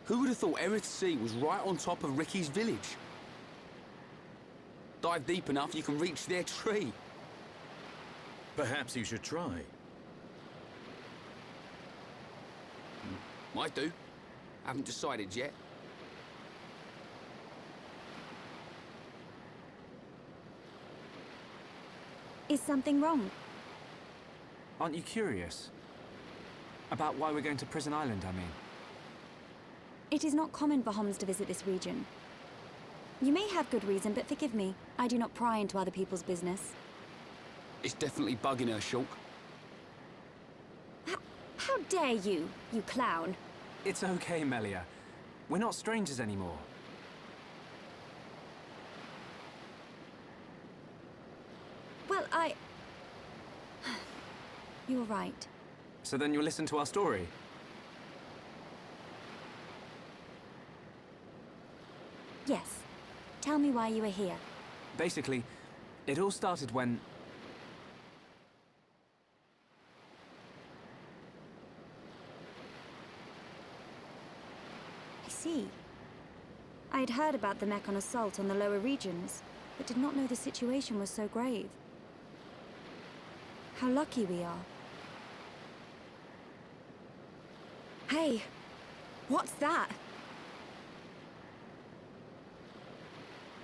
Who would have thought Eryth Sea was right on top of Ricky's village? Dive deep enough, you can reach their tree. Perhaps you should try. Might do. Haven't decided yet. Is something wrong? Aren't you curious? About why we're going to Prison Island, I mean. It is not common for Homs to visit this region. You may have good reason, but forgive me. I do not pry into other people's business. It's definitely bugging her, Shulk. How dare you, you clown? It's okay, Melia. We're not strangers anymore. Well, You're right. So then you'll listen to our story? Yes. Tell me why you are here. Basically, it all started when... I see. I had heard about the Mechon assault on the lower regions, but did not know the situation was so grave. How lucky we are. Hey! What's that?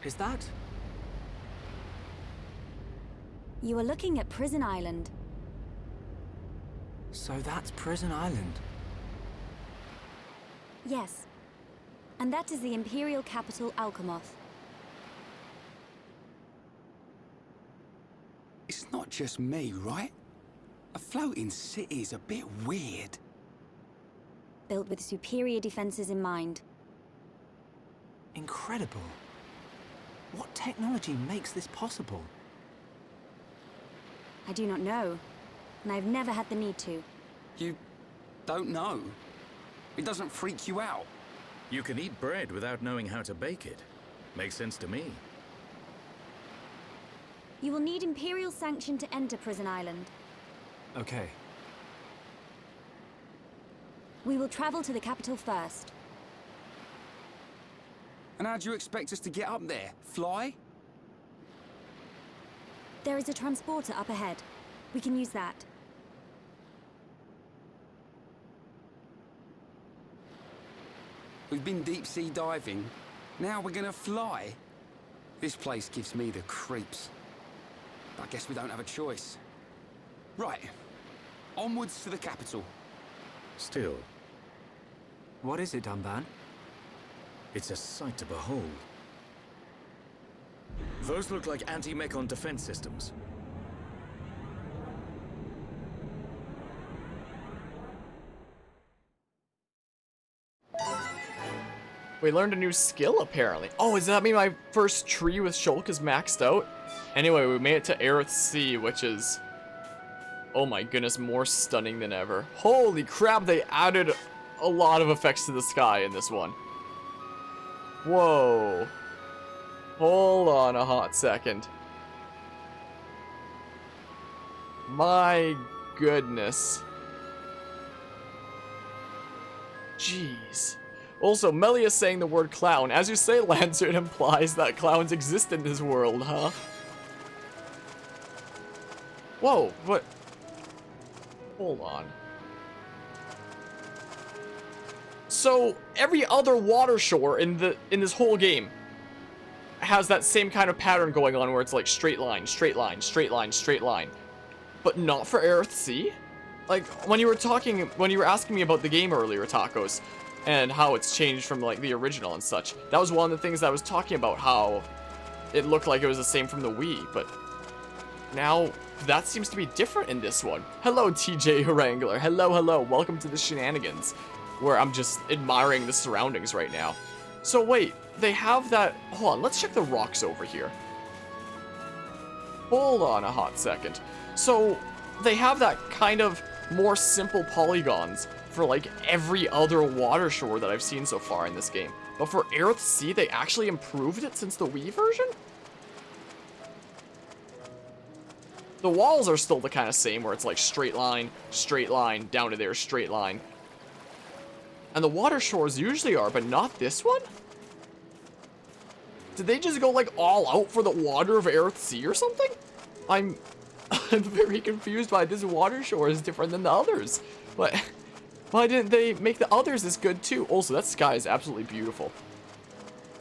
Is that? You are looking at Prison Island. So that's Prison Island. Yes. And that is the Imperial capital, Alchemoth. It's not just me, right? A floating city is a bit weird. Built with superior defenses in mind. Incredible. What technology makes this possible? I do not know, and I've never had the need to. You don't know? It doesn't freak you out? You can eat bread without knowing how to bake it. Makes sense to me. You will need Imperial sanction to enter Prison Island. Okay. We will travel to the capital first. And how do you expect us to get up there? Fly? There is a transporter up ahead. We can use that. We've been deep sea diving. Now we're gonna fly? This place gives me the creeps. I guess we don't have a choice. Right. Onwards to the capital. Still, What is it, Dunban? it's a sight to behold. Those look like anti-Mechon defense systems. We learned a new skill, apparently. Oh, does that mean my first tree with Shulk is maxed out? Anyway, we made it to Eryth Sea, which is... oh my goodness, more stunning than ever. Holy crap, they added a lot of effects to the sky in this one. Whoa. Hold on a hot second. My goodness. Jeez. Also, Melia saying the word clown. As you say, Lancer, it implies that clowns exist in this world, huh? Whoa, what? Hold on. So, every other water shore in this whole game has that same kind of pattern going on where it's like straight line, straight line, straight line, straight line. But not for Eryth Sea? Like, when you were asking me about the game earlier, Tacos, and how it's changed from, like, the original and such, that was one of the things that I was talking about, how it looked like it was the same from the Wii, but now that seems to be different in this one. Hello, TJ Wrangler. Hello, hello. Welcome to the shenanigans, where I'm just admiring the surroundings right now. So, wait, they have that... hold on, let's check the rocks over here. Hold on a hot second. So, they have that kind of more simple polygons for, like, every other water shore that I've seen so far in this game. But for Eryth Sea, they actually improved it since the Wii version? The walls are still the kind of same, where it's like straight line, down to there, straight line. And the water shores usually are, but not this one? Did they just go, like, all out for the water of Eryth Sea or something? I'm very confused why this water shore is different than the others. But why didn't they make the others as good too? Also, that sky is absolutely beautiful.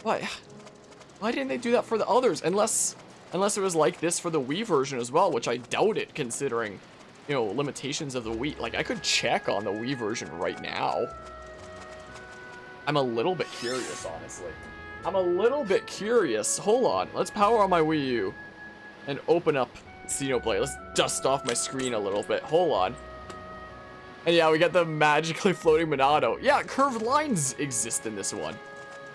Why didn't they do that for the others? Unless it was like this for the Wii version as well, which I doubt it, considering, you know, limitations of the Wii. Like, I could check on the Wii version right now. I'm a little bit curious, honestly. I'm a little bit curious. Hold on. Let's power on my Wii U and open up Xenoblade. Let's dust off my screen a little bit. Hold on. And yeah, we got the magically floating Monado. Yeah, curved lines exist in this one.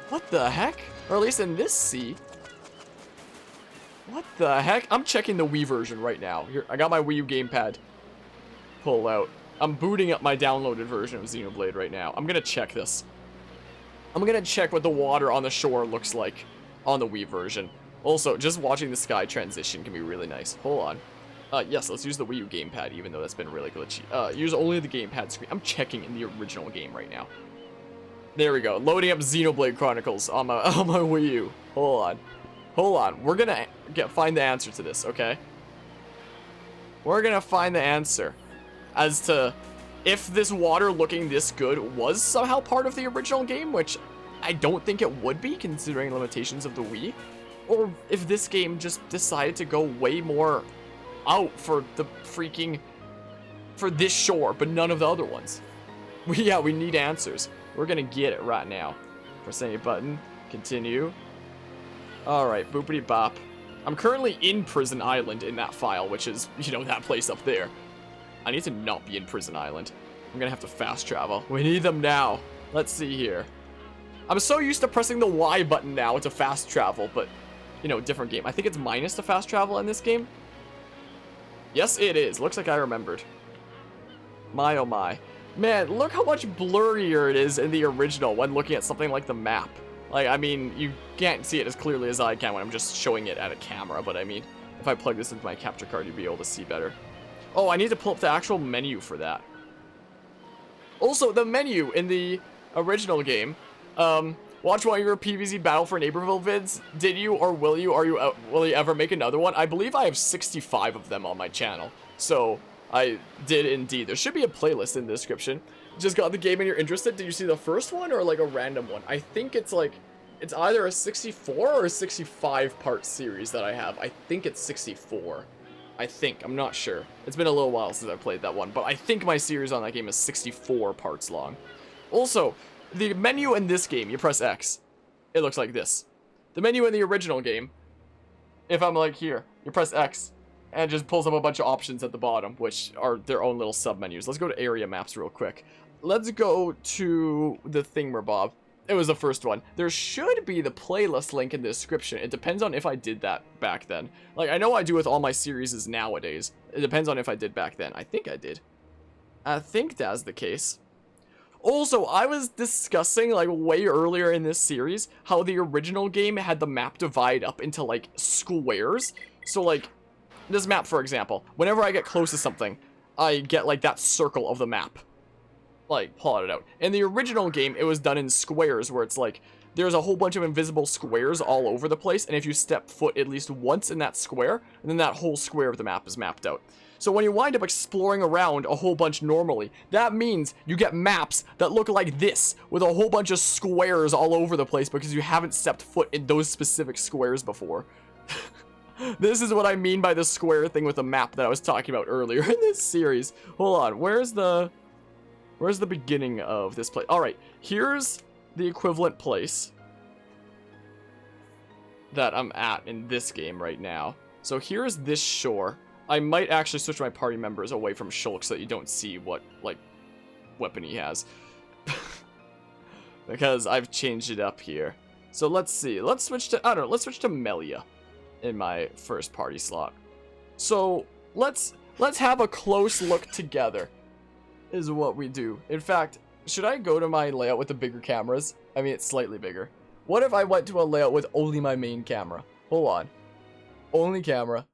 What the heck? Or at least in this sea. What the heck? I'm checking the Wii version right now. Here, I got my Wii U gamepad pull out. I'm booting up my downloaded version of Xenoblade right now. I'm gonna check this. I'm gonna check what the water on the shore looks like on the Wii version. Also, just watching the sky transition can be really nice. Hold on. Yes, let's use the Wii U gamepad, even though that's been really glitchy. Use only the gamepad screen. I'm checking in the original game right now. There we go. Loading up Xenoblade Chronicles on my Wii U. Hold on. Hold on. We're gonna find the answer to this, okay? We're gonna find the answer as to if this water looking this good was somehow part of the original game, which I don't think it would be, considering limitations of the Wii. Or if this game just decided to go way more out for the freaking, for this shore, but none of the other ones. We need answers. We're gonna get it right now. Press any button, continue. Alright, boopity bop. I'm currently in Prison Island in that file, which is, you know, that place up there. I need to not be in Prison Island. I'm gonna have to fast travel. We need them now. Let's see here. I'm so used to pressing the Y button now to fast travel, but, you know, different game. I think it's minus to fast travel in this game. Yes, it is. Looks like I remembered. My oh my. Man, look how much blurrier it is in the original when looking at something like the map. Like, I mean, you can't see it as clearly as I can when I'm just showing it at a camera, but I mean, if I plug this into my capture card, you'd be able to see better. Oh, I need to pull up the actual menu for that. Also, the menu in the original game, watch one of your PvZ Battle for Neighborville vids. Did you or will you? Will you ever make another one? I believe I have 65 of them on my channel. So, I did indeed. There should be a playlist in the description. Just got the game and you're interested. Did you see the first one or like a random one? I think it's like, it's either a 64 or a 65 part series that I have. I think it's 64. I think. I'm not sure. It's been a little while since I played that one, but I think my series on that game is 64 parts long. Also, the menu in this game, you press X. It looks like this. The menu in the original game, if I'm like here, you press X, and it just pulls up a bunch of options at the bottom, which are their own little sub-menus. Let's go to area maps real quick. Let's go to the thingamabob. It was the first one. There should be the playlist link in the description. It depends on if I did that back then. Like, I know I do with all my series nowadays. It depends on if I did back then. I think I did. I think that's the case. Also, I was discussing, like, way earlier in this series, how the original game had the map divide up into, like, squares. So, like, this map, for example, whenever I get close to something, I get, like, that circle of the map. Like, plotted out. In the original game, it was done in squares, where it's like, there's a whole bunch of invisible squares all over the place, and if you step foot at least once in that square, then that whole square of the map is mapped out. So when you wind up exploring around a whole bunch normally, that means you get maps that look like this, with a whole bunch of squares all over the place, because you haven't stepped foot in those specific squares before. This is what I mean by the square thing with the map that I was talking about earlier in this series. Hold on, where's the beginning of this place? Alright, here's the equivalent place that I'm at in this game right now. So here's this shore. I might actually switch my party members away from Shulk so that you don't see what, like, weapon he has. Because I've changed it up here. So let's see. Let's switch to, I don't know, let's switch to Melia in my first party slot. So let's have a close look together. Is what we do. In fact, should I go to my layout with the bigger cameras? I mean, it's slightly bigger. What if I went to a layout with only my main camera? Hold on. Only camera.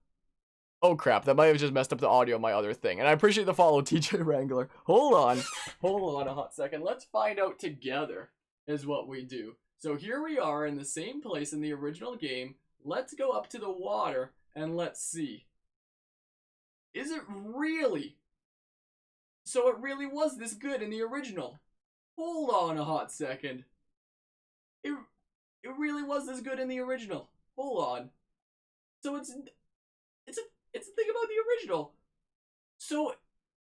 Oh crap, that might have just messed up the audio of my other thing. And I appreciate the follow, TJ Wrangler. Hold on a hot second. Let's find out together is what we do. So here we are in the same place in the original game. Let's go up to the water and let's see. Is it really? So it really was this good in the original. Hold on a hot second. It really was this good in the original. Hold on. So it's a thing about the original. So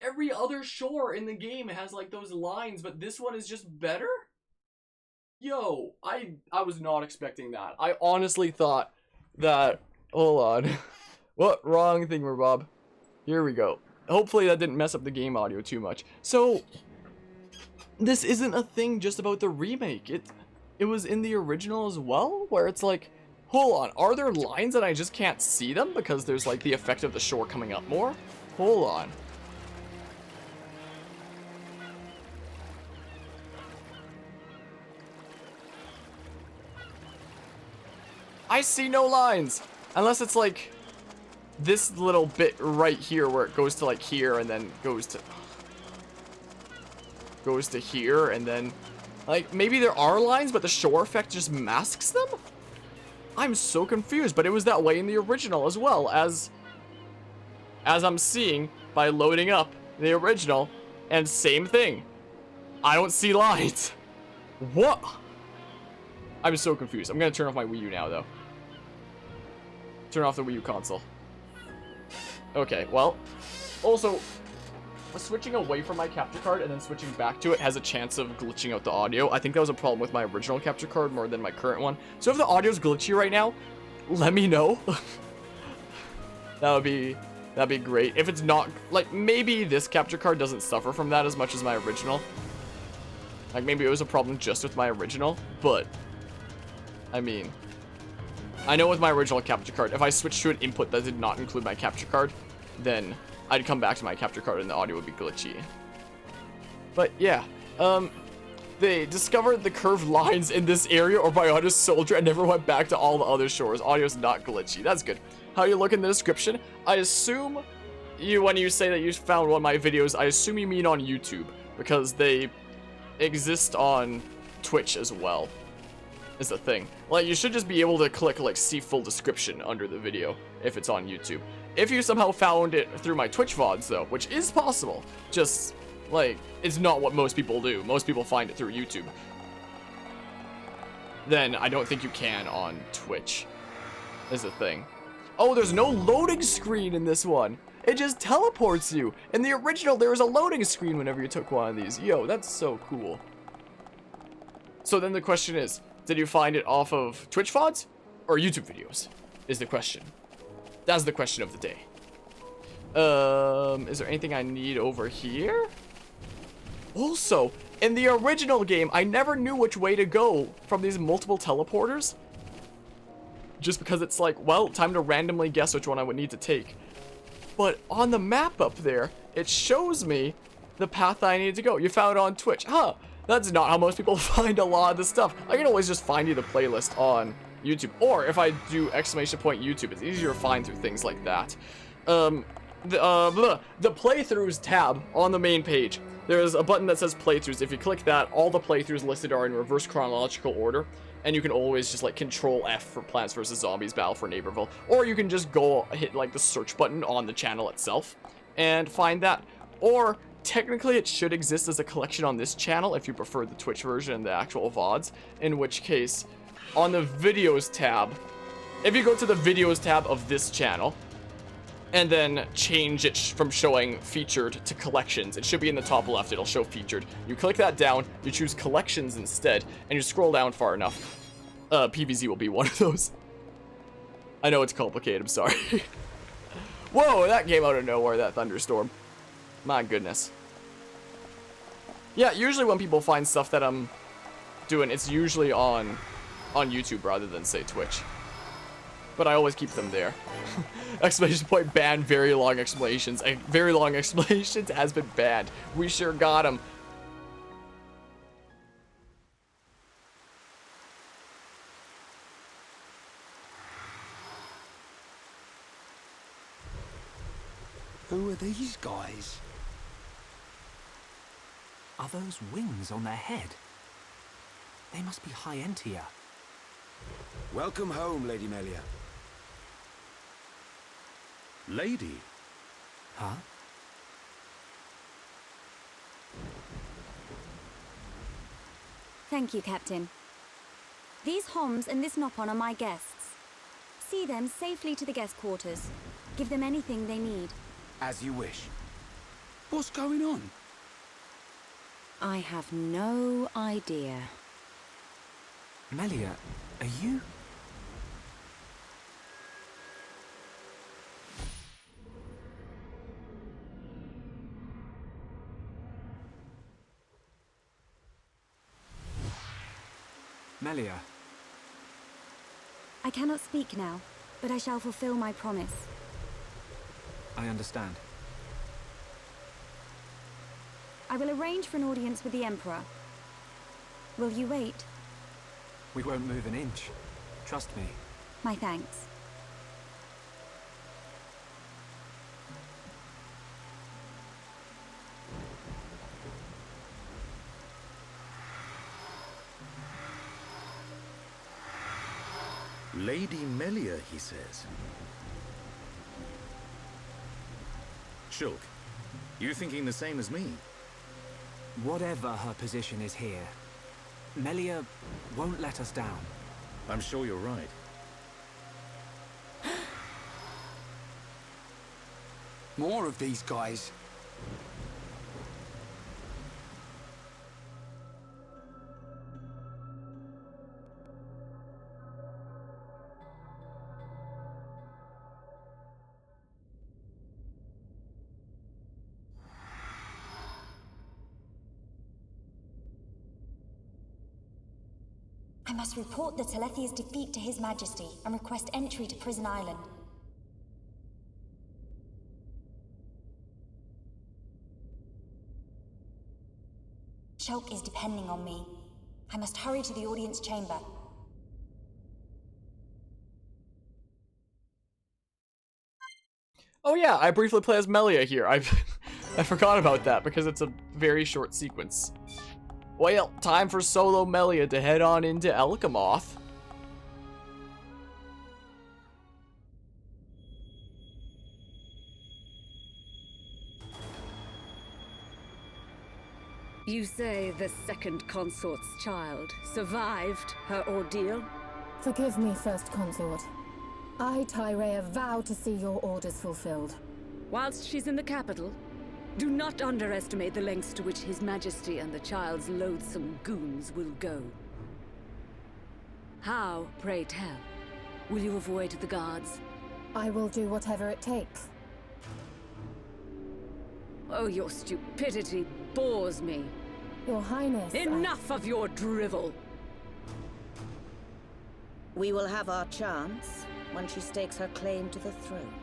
every other shore in the game has like those lines, but this one is just better? Yo, I was not expecting that. I honestly thought that, hold on. What? Wrong thing, Bob. Here we go. Hopefully that didn't mess up the game audio too much. So this isn't a thing just about the remake. It was in the original as well, where it's like, hold on, are there lines and I just can't see them because there's like the effect of the shore coming up more? Hold on. I see no lines! Unless it's like this little bit right here where it goes to like here and then goes to here and then like maybe there are lines but the shore effect just masks them? I'm so confused, but it was that way in the original as well, as I'm seeing by loading up the original, and same thing. I don't see lines. What? I'm so confused. I'm gonna turn off my Wii U now, though. Turn off the Wii U console. Okay, well, also, switching away from my capture card and then switching back to it has a chance of glitching out the audio. I think that was a problem with my original capture card more than my current one. So if the audio's glitchy right now, let me know. That'd be great. If it's not, like, maybe this capture card doesn't suffer from that as much as my original. Like, maybe it was a problem just with my original, but, I mean, I know with my original capture card, if I switched to an input that did not include my capture card, then I'd come back to my capture card and the audio would be glitchy. But yeah, they discovered the curved lines in this area or by Honest Soldier and never went back to all the other shores. Audio's not glitchy. That's good. How you look in the description? I assume when you say that you found one of my videos, I assume you mean on YouTube because they exist on Twitch as well. Is the thing. Like, you should just be able to click like see full description under the video if it's on YouTube. If you somehow found it through my Twitch VODs though, which is possible, just like it's not what most people do. Most people find it through YouTube. Then I don't think you can on Twitch. Is the thing. Oh, there's no loading screen in this one. It just teleports you. In the original, there was a loading screen whenever you took one of these. Yo, that's so cool. So then the question is, did you find it off of Twitch VODs or YouTube videos? Is the question. That's the question of the day. Is there anything I need over here? Also, in the original game, I never knew which way to go from these multiple teleporters. Just because it's like, well, time to randomly guess which one I would need to take. But on the map up there, it shows me the path that I need to go. You found it on Twitch. Huh. That's not how most people find a lot of the stuff. I can always just find you the playlist on YouTube. Or if I do ! YouTube, it's easier to find through things like that. The playthroughs tab on the main page. There's a button that says playthroughs. If you click that, all the playthroughs listed are in reverse chronological order. And you can always just like Control F for Plants vs. Zombies Battle for Neighborville. Or you can just go hit like the search button on the channel itself and find that. Or technically it should exist as a collection on this channel if you prefer the Twitch version and the actual VODs. In which case, on the videos tab, if you go to the videos tab of this channel, and then change it from showing featured to collections. It should be in the top left, it'll show featured. You click that down, you choose collections instead, and you scroll down far enough. PVZ will be one of those. I know it's complicated, I'm sorry. Whoa, that came out of nowhere, that thunderstorm. My goodness. Yeah, usually when people find stuff that I'm doing, it's usually on YouTube rather than, say, Twitch. But I always keep them there. Exclamation point banned, very long explanations. Very long explanations has been banned. We sure got him. Who are these guys? Are those wings on their head? They must be High Entia. Welcome home, Lady Melia. Lady? Huh? Thank you, Captain. These Homs and this Nopon are my guests. See them safely to the guest quarters. Give them anything they need. As you wish. What's going on? I have no idea. Melia, are you? Melia. I cannot speak now, but I shall fulfill my promise. I understand. I will arrange for an audience with the Emperor. Will you wait? We won't move an inch. Trust me. My thanks. Lady Melia, he says. Shulk, you thinking the same as me? Whatever her position is here, Melia won't let us down. I'm sure you're right. More of these guys. I must report the Telethia's defeat to His Majesty and request entry to Prison Island. Shulk is depending on me. I must hurry to the audience chamber. Oh yeah, I briefly play as Melia here. I forgot about that because it's a very short sequence. Well, time for solo Melia to head on into Alchemoth. You say the second consort's child survived her ordeal? Forgive me, First Consort. I, Tyrea, vow to see your orders fulfilled. Whilst she's in the capital, do not underestimate the lengths to which His Majesty and the child's loathsome goons will go. How, pray tell, will you avoid the guards? I will do whatever it takes. Oh, your stupidity bores me. Your Highness, Enough of your drivel! We will have our chance when she stakes her claim to the throne.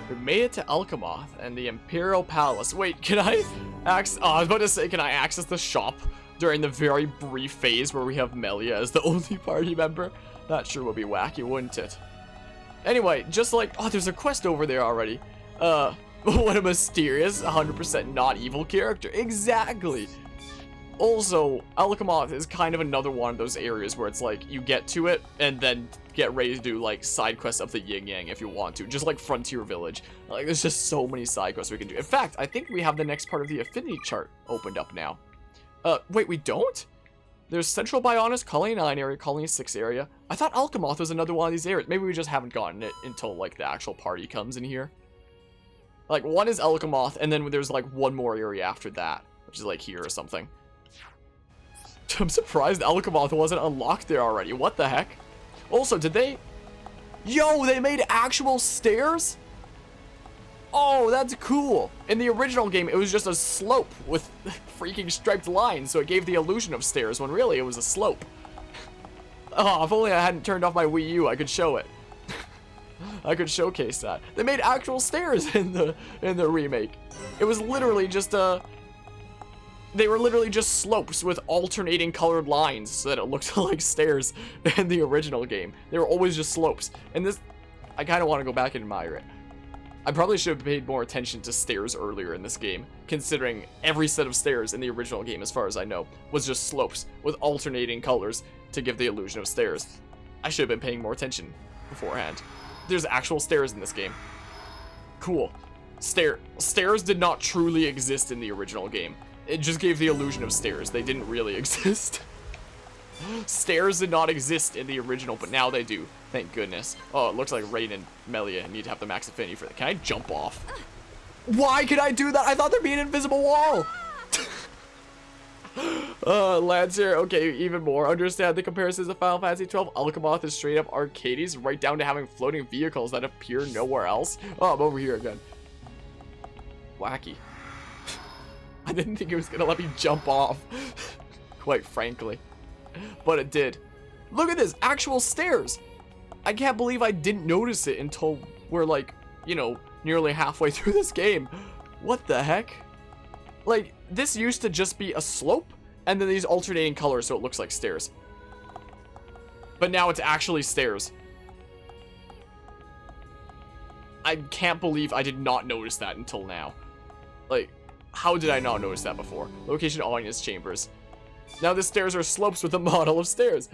We made it to Alchemoth and the Imperial Palace. Wait, can I access... Oh, I was about to say, can I access the shop during the very brief phase where we have Melia as the only party member? That sure would be wacky, wouldn't it? Anyway, just like... Oh, there's a quest over there already. What a mysterious, 100% not evil character. Exactly. Also, Alchemoth is kind of another one of those areas where it's like, you get to it, and then get ready to do, like, side quests of the Yin Yang if you want to. Just like Frontier Village. Like, there's just so many side quests we can do. In fact, I think we have the next part of the affinity chart opened up now. Wait, we don't? There's Central Bionis, Colony 9 area, Colony 6 area. I thought Alchemoth was another one of these areas. Maybe we just haven't gotten it until, like, the actual party comes in here. Like, one is Alchemoth, and then there's, like, one more area after that, which is, like, here or something. I'm surprised Alchemoth wasn't unlocked there already. What the heck? Also, did they... Yo, they made actual stairs? Oh, that's cool. In the original game, it was just a slope with freaking striped lines, so it gave the illusion of stairs when really it was a slope. Oh, if only I hadn't turned off my Wii U, I could show it. I could showcase that. They made actual stairs in the remake. It was literally just they were literally just slopes with alternating colored lines so that it looked like stairs in the original game. They were always just slopes. And this, I kind of want to go back and admire it. I probably should have paid more attention to stairs earlier in this game, considering every set of stairs in the original game, as far as I know, was just slopes with alternating colors to give the illusion of stairs. I should have been paying more attention beforehand. There's actual stairs in this game. Cool. Stairs did not truly exist in the original game. It just gave the illusion of stairs. They didn't really exist. Stairs did not exist in the original, but now they do. Thank goodness. Oh, it looks like Rain and Melia need to have the max affinity for that. Can I jump off? Why can I do that? I thought there'd be an invisible wall. Lancer, okay, even more. Understand the comparisons of Final Fantasy 12. Alchemoth is straight up arcades, right down to having floating vehicles that appear nowhere else. Oh, I'm over here again. Wacky. I didn't think it was gonna let me jump off, quite frankly, but it did. Look at this, actual stairs. I can't believe I didn't notice it until we're like, you know, nearly halfway through this game. What the heck? Like, this used to just be a slope, and then these alternating colors so it looks like stairs. But now it's actually stairs. I can't believe I did not notice that until now. Like, how did I not notice that before? Location audience chambers. Now the stairs are slopes with a model of stairs.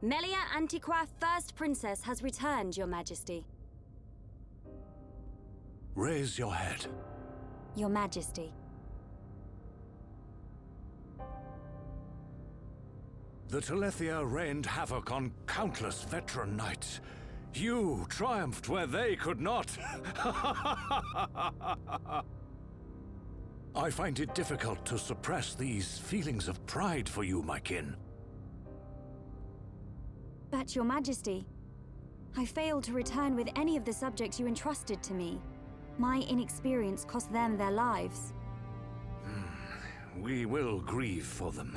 Melia Antiqua, First Princess, has returned, Your Majesty. Raise your head. Your Majesty. The Telethia rained havoc on countless veteran knights. You triumphed where they could not. I find it difficult to suppress these feelings of pride for you, my kin. But, Your Majesty, I failed to return with any of the subjects you entrusted to me. My inexperience cost them their lives. We will grieve for them,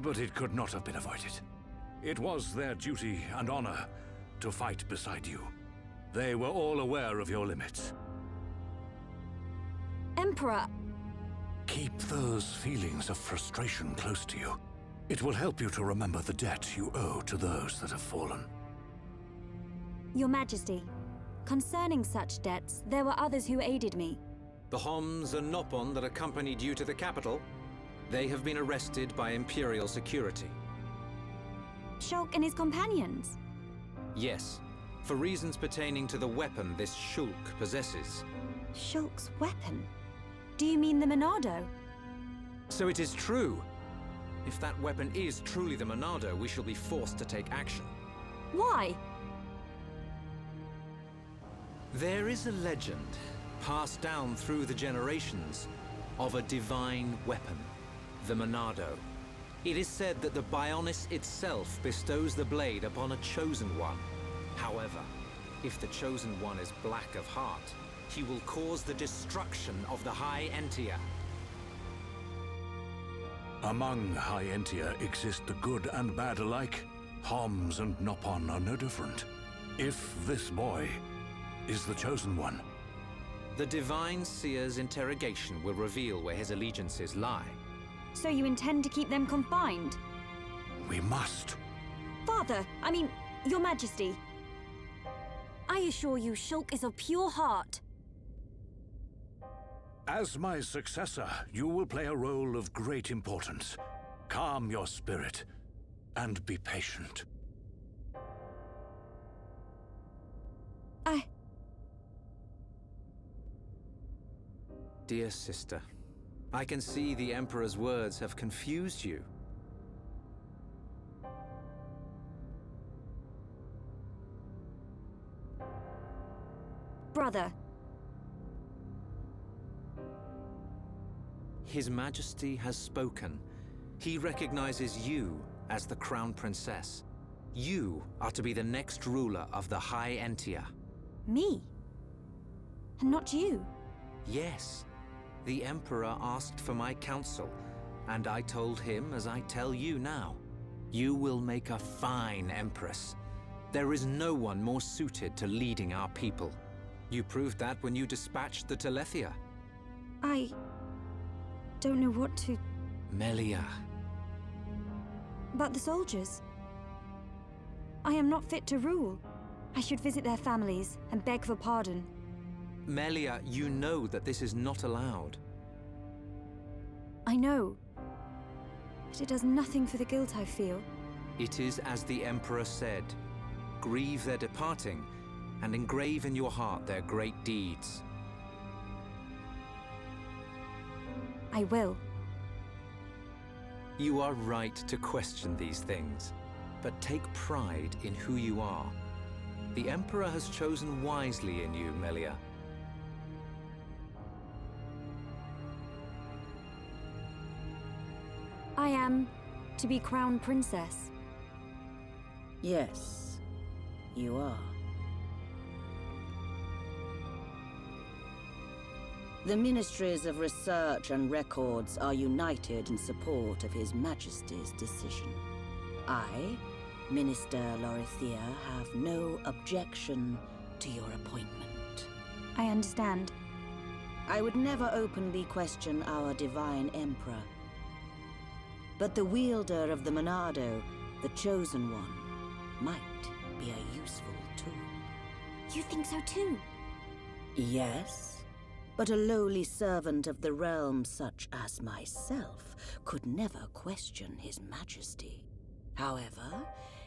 but it could not have been avoided. It was their duty and honor to fight beside you. They were all aware of your limits. Emperor! Keep those feelings of frustration close to you. It will help you to remember the debt you owe to those that have fallen. Your Majesty, concerning such debts, there were others who aided me. The Homs and Nopon that accompanied you to the capital, they have been arrested by Imperial security. Shulk and his companions? Yes, for reasons pertaining to the weapon this Shulk possesses. Shulk's weapon? Do you mean the Monado? So it is true. If that weapon is truly the Monado, we shall be forced to take action. Why? There is a legend, passed down through the generations, of a divine weapon, the Monado. It is said that the Bionis itself bestows the blade upon a chosen one. However, if the chosen one is black of heart, he will cause the destruction of the High Entia. Among High Entia exist the good and bad alike. Homs and Nopon are no different. If this boy is the chosen one, the Divine Seer's interrogation will reveal where his allegiances lie. So you intend to keep them confined? we must. Father, Your Majesty. I assure you, Shulk is of pure heart. As my successor, you will play a role of great importance. Calm your spirit, and be patient. Dear sister, I can see the Emperor's words have confused you. Brother. His Majesty has spoken. He recognizes you as the Crown Princess. You are to be the next ruler of the High Entia. Me? And not you? Yes. The Emperor asked for my counsel, and I told him as I tell you now. You will make a fine Empress. There is no one more suited to leading our people. You proved that when you dispatched the Telethia. I don't know what to... Melia. But the soldiers? I am not fit to rule. I should visit their families and beg for pardon. Melia, you know that this is not allowed. I know. But it does nothing for the guilt I feel. It is as the Emperor said. Grieve their departing, and engrave in your heart their great deeds. I will. You are right to question these things, but take pride in who you are. The Emperor has chosen wisely in you, Melia. I am to be Crown Princess. Yes, you are. The Ministries of Research and Records are united in support of His Majesty's decision. I, Minister Lorithia, have no objection to your appointment. I understand. I would never openly question our Divine Emperor. But the wielder of the Monado, the Chosen One, might be a useful tool. You think so too? Yes, but a lowly servant of the realm such as myself could never question His Majesty. However,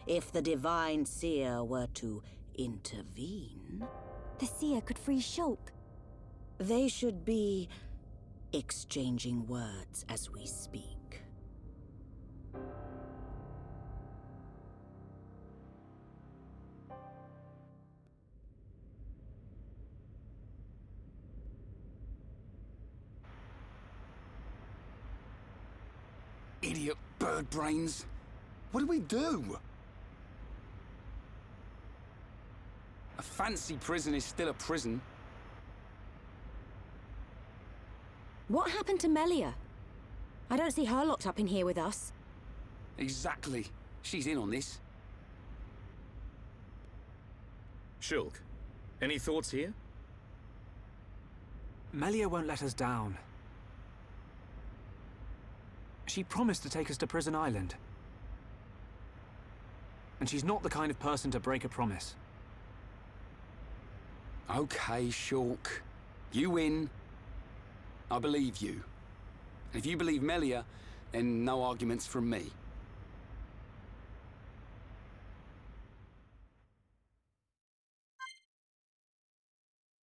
if the Divine Seer were to intervene... The Seer could free Shulk. They should be exchanging words as we speak. Idiot bird brains. What do we do? A fancy prison is still a prison. What happened to Melia? I don't see her locked up in here with us. Exactly. She's in on this. Shulk, any thoughts here? Melia won't let us down. She promised to take us to Prison Island. And she's not the kind of person to break a promise. Okay, Shulk. You win. I believe you. If you believe Melia, then no arguments from me.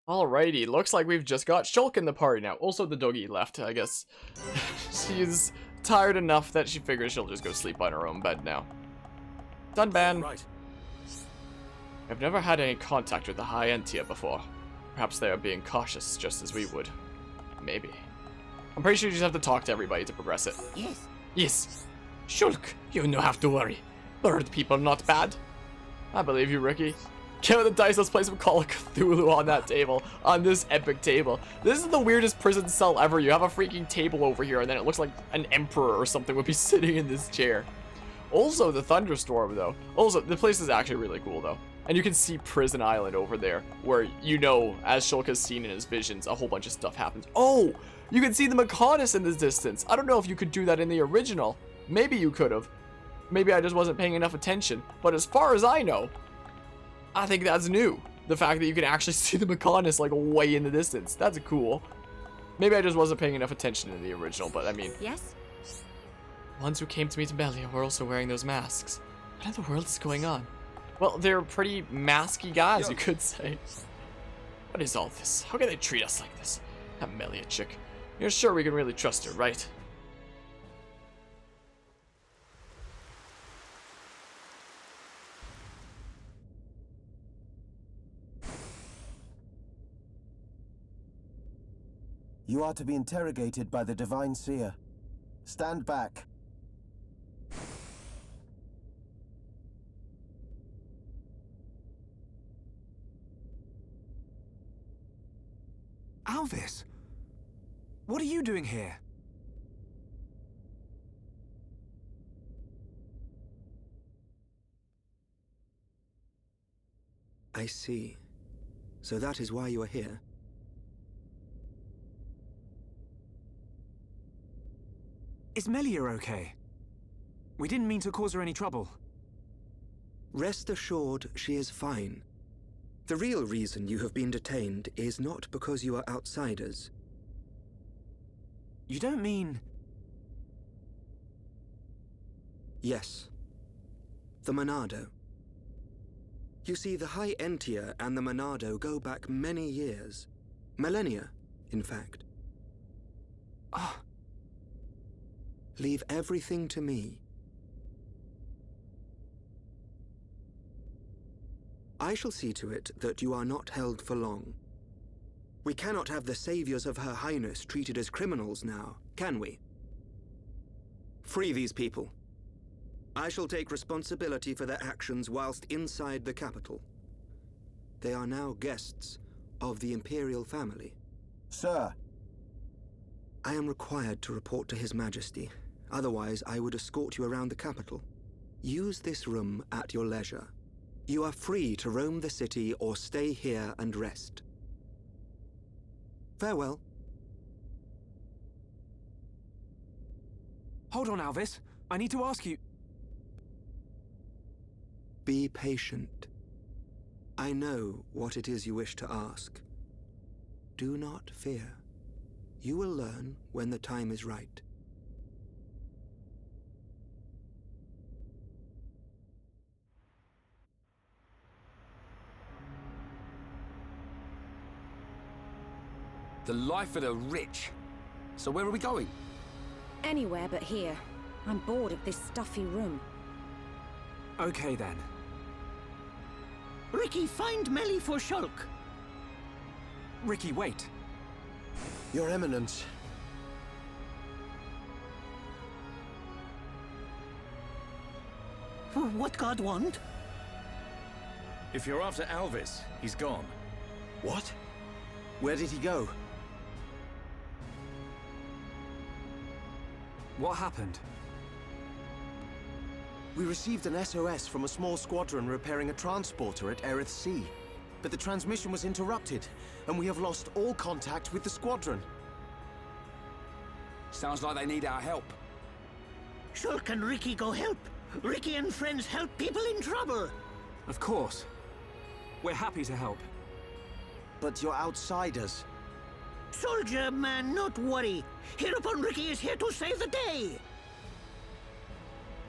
Alrighty, looks like we've just got Shulk in the party now. Also, the doggy left, I guess. She's tired enough that she figures she'll just go sleep on her own bed now. Dunban. Right. I've never had any contact with the High Entia before. Perhaps they are being cautious, just as we would. Maybe. I'm pretty sure you just have to talk to everybody to progress it. Yes. Yes. Shulk, you no have to worry. Bird people not bad. I believe you, Ricky. Give it the dice, let's play some Call of Cthulhu on that table. On this epic table. This is the weirdest prison cell ever. You have a freaking table over here, and then it looks like an emperor or something would be sitting in this chair. Also, the thunderstorm, though. Also, the place is actually really cool, though. And you can see Prison Island over there, where, you know, as Shulk has seen in his visions, a whole bunch of stuff happens. Oh! You can see the Mechon in the distance. I don't know if you could do that in the original. Maybe you could have. Maybe I just wasn't paying enough attention. But as far as I know, I think that's new. The fact that you can actually see the Mechon like way in the distance. That's cool. Maybe I just wasn't paying enough attention in the original, but I mean... Yes? Ones who came to meet Melia were also wearing those masks. What in the world is going on? Well, they're pretty masky guys, you could say. What is all this? How can they treat us like this? That Melia chick. You're sure we can really trust her, right? You are to be interrogated by the Divine Seer. Stand back. Alvis! What are you doing here? I see. So that is why you are here. Is Melia okay? We didn't mean to cause her any trouble. Rest assured, she is fine. The real reason you have been detained is not because you are outsiders. You don't mean... Yes. The Monado. You see, the High Entia and the Monado go back many years. Millennia, in fact. Ah. Leave everything to me. I shall see to it that you are not held for long. We cannot have the saviors of Her Highness treated as criminals now, can we? Free these people. I shall take responsibility for their actions whilst inside the capital. They are now guests of the Imperial family. Sir. I am required to report to His Majesty. Otherwise, I would escort you around the capital. Use this room at your leisure. You are free to roam the city or stay here and rest. Farewell. Hold on, Alvis. I need to ask you... Be patient. I know what it is you wish to ask. Do not fear. You will learn when the time is right. The life of the rich. So where are we going? Anywhere but here. I'm bored of this stuffy room. Okay then. Ricky, find Melia for Shulk. Ricky, wait. Your Eminence. What God want? If you're after Alvis, he's gone. What? Where did he go? What happened? We received an SOS from a small squadron repairing a transporter at Eryth Sea. But the transmission was interrupted, and we have lost all contact with the squadron. Sounds like they need our help. Shulk and Ricky go help. Ricky and friends help people in trouble. Of course. We're happy to help. But you're outsiders. Soldier man, not worry. Hereupon Ricky is here to save the day.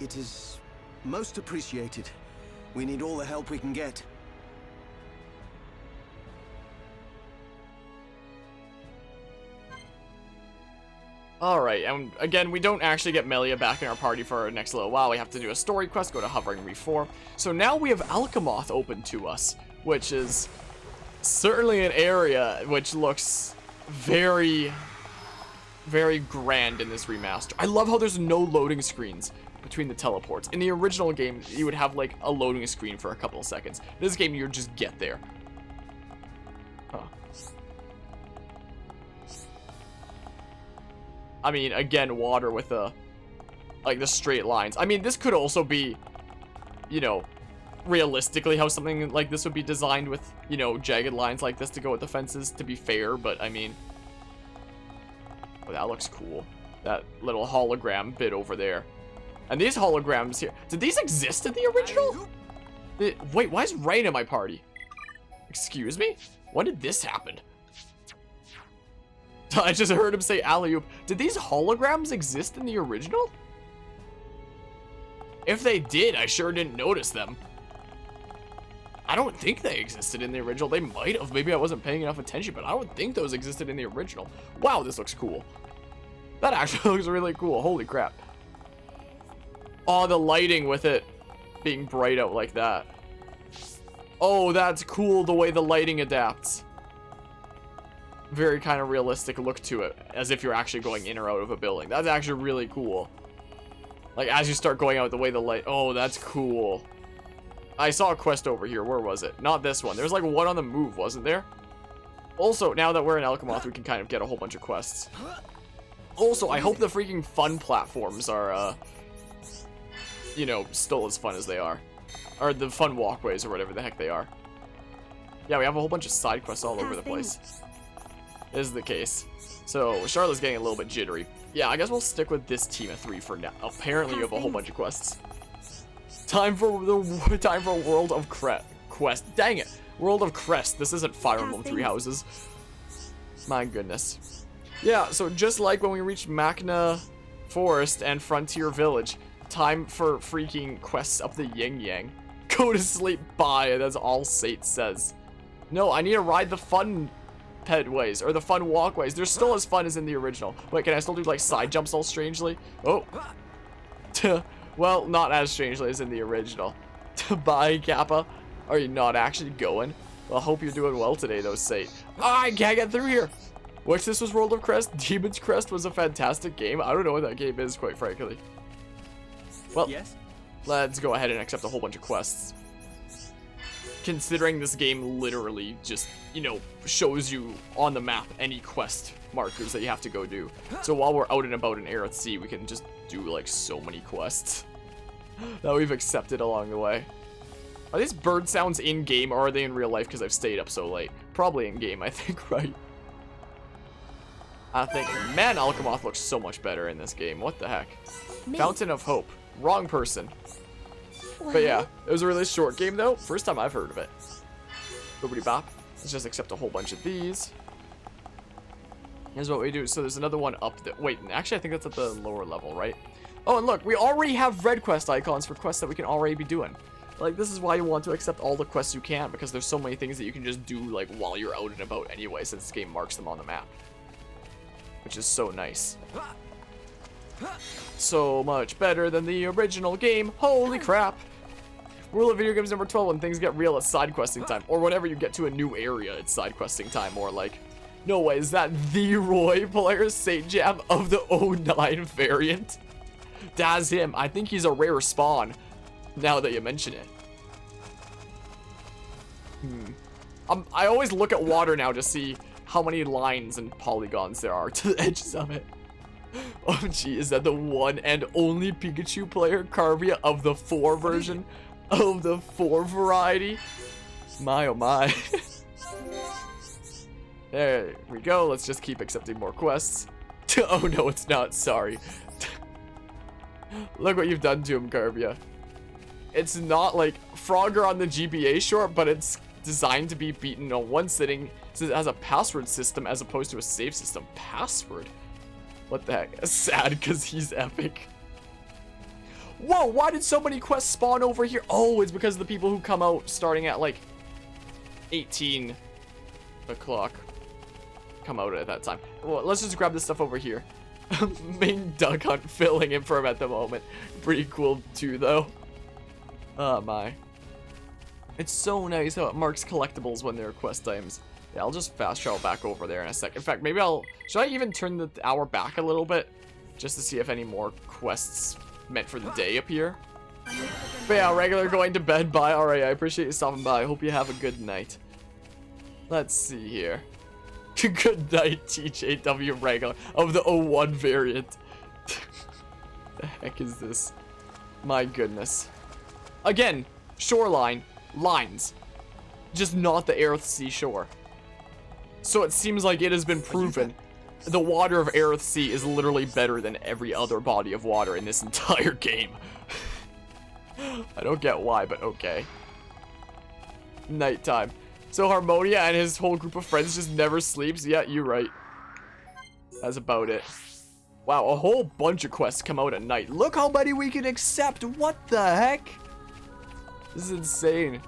It is most appreciated. We need all the help we can get. Alright, and again, we don't actually get Melia back in our party for our next little while. We have to do a story quest, go to Hovering Reef 4. So now we have Alchemoth open to us, which is certainly an area which looks very, very grand in this remaster. I love how there's no loading screens between the teleports. In the original game, you would have like a loading screen for a couple of seconds. This game, you just get there. Huh. I mean, again, water with the straight lines. I mean, this could also be, you know, realistically how something like this would be designed with, you know, jagged lines like this to go with the fences, to be fair, but I mean... Oh, that looks cool. That little hologram bit over there. And these holograms here, did these exist in the original? Wait, why is Rain in my party? Excuse me? When did this happen? I just heard him say alley-oop. Did these holograms exist in the original? If they did, I sure didn't notice them. I don't think they existed in the original. They might have. Maybe I wasn't paying enough attention, but I don't think those existed in the original. Wow, this looks cool. That actually looks really cool. Holy crap. Oh, the lighting with it being bright out like that. Oh, that's cool the way the lighting adapts. very kind of realistic look to it, as if you're actually going in or out of a building. That's actually really cool. Like, as you start going out, the way the light... Oh, that's cool. I saw a quest over here. Where was it? Not this one. There's like one on the move, wasn't there? Also, now that we're in Alchemoth, we can kind of get a whole bunch of quests. Also, I hope the freaking fun platforms are, you know, still as fun as they are. Or the fun walkways or whatever the heck they are. Yeah, we have a whole bunch of side quests all over the place. Is the case. So, Charlotte's getting a little bit jittery. Yeah, I guess we'll stick with this team of 3 for now. Apparently, you have a whole bunch of quests. Time for World of Quest. Dang it. World of Crest. This isn't Fire Emblem 3 Houses. My goodness. Yeah, so just like when we reached Machna Forest and Frontier Village, time for freaking quests up the yin yang. Go to sleep, bye. That's all Sate says. No, I need to ride the fun pedways or the fun walkways. They're still as fun as in the original. Wait, can I still do like side jumps all strangely? Oh. Well, not as strangely as in the original. Bye, Kappa. Are you not actually going? Well, I hope you're doing well today, though, Sate. I can't get through here. Wish this was World of Crest. Demon's Crest was a fantastic game. I don't know what that game is, quite frankly. Well, yes. Let's go ahead and accept a whole bunch of quests. Considering this game literally just, you know, shows you on the map any quest markers that you have to go do. So while we're out and about in Eryth Sea, we can just do, like, so many quests that we've accepted along the way. Are these bird sounds in-game, or are they in real life because I've stayed up so late? Probably in-game, I think, right? I think, man, Alchemoth looks so much better in this game. What the heck? Fountain of Hope. Wrong person. But yeah, it was a really short game, though. First time I've heard of it. Boopity bop. Let's just accept a whole bunch of these. Here's what we do. So there's another one up there. Wait, actually, I think that's at the lower level, right? Oh, and look, we already have red quest icons for quests that we can already be doing. Like, this is why you want to accept all the quests you can, because there's so many things that you can just do, like, while you're out and about anyway, since this game marks them on the map. Which is so nice. So much better than the original game. Holy crap. Rule of video games number 12, when things get real, it's side questing time. Or whenever you get to a new area, it's side questing time. Or like, no way, is that the Roy player Saint Jam of the 09 variant? That's him. I think he's a rare spawn, now that you mention it. I always look at water now to see how many lines and polygons there are to the edges of it. Oh gee, is that the one and only Pikachu player, Carvia, of the 4 version? Of the 4 variety? My oh my. There we go, let's just keep accepting more quests. Oh no, it's not, sorry. Look what you've done to him, Carvia. It's not like Frogger on the GBA short, but it's designed to be beaten in one sitting, since it has a password system as opposed to a save system. Password? What the heck? Sad because he's epic. Whoa, why did so many quests spawn over here? Oh, it's because of the people who come out starting at like 18 o'clock come out at that time. Well, let's just grab this stuff over here. Main duck hunt filling in for him at the moment. Pretty cool too, though. Oh my. It's so nice how it marks collectibles when they're quest times. Yeah, I'll just fast travel back over there in a sec. In fact, maybe should I even turn the hour back a little bit? Just to see if any more quests meant for the day appear. But yeah, regular going to bed. Bye. Alright, I appreciate you stopping by. I hope you have a good night. Let's see here. Good night, TJW regular of the 01 variant. The heck is this? My goodness. Again, shoreline, lines. Just not the Eryth Sea shore. So it seems like it has been proven the water of Eryth Sea is literally better than every other body of water in this entire game. I don't get why, but okay. Nighttime. So Harmonia and his whole group of friends just never sleeps? Yeah, you're right. That's about it. Wow, a whole bunch of quests come out at night. Look how many we can accept. What the heck? This is insane.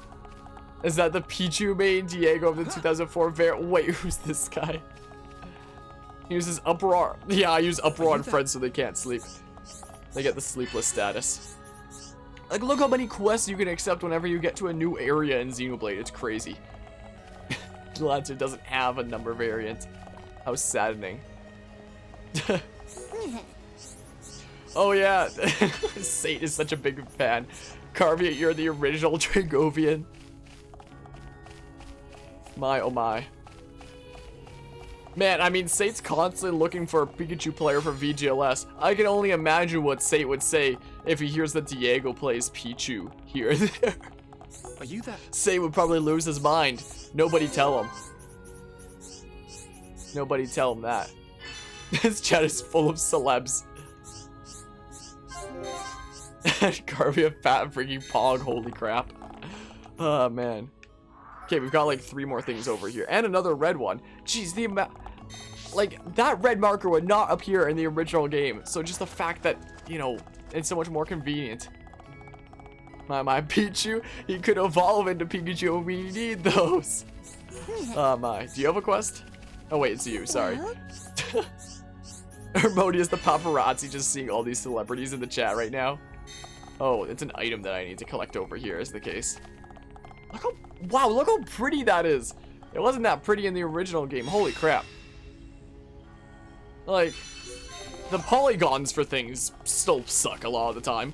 Is that the Pichu main Diego of the 2004 variant? Wait, who's this guy? He uses uproar. Yeah, I use uproar on friends so they can't sleep. They get the sleepless status. Like, look how many quests you can accept whenever you get to a new area in Xenoblade. It's crazy. Lancer doesn't have a number variant. How saddening. Oh yeah, Sate is such a big fan. Carvia, you're the original Dragovian. My oh my. Man, I mean, Sate's constantly looking for a Pikachu player for VGLS. I can only imagine what Sate would say if he hears that Diego plays Pichu here and there. Are you that? Sate would probably lose his mind. Nobody tell him. Nobody tell him that. This chat is full of celebs. Garvia, fat freaking pog, holy crap. Oh man. Okay, we've got like 3 more things over here. And another red one. Jeez, the amount... Like, that red marker would not appear in the original game. So just the fact that, you know, it's so much more convenient. My Pichu, he could evolve into Pikachu. We need those. Oh my. Do you have a quest? Oh wait, it's you. Sorry. Harmonia's the paparazzi just seeing all these celebrities in the chat right now. Oh, it's an item that I need to collect over here is the case. Look how, wow, look how pretty that is. It wasn't that pretty in the original game. Holy crap. Like, the polygons for things still suck a lot of the time.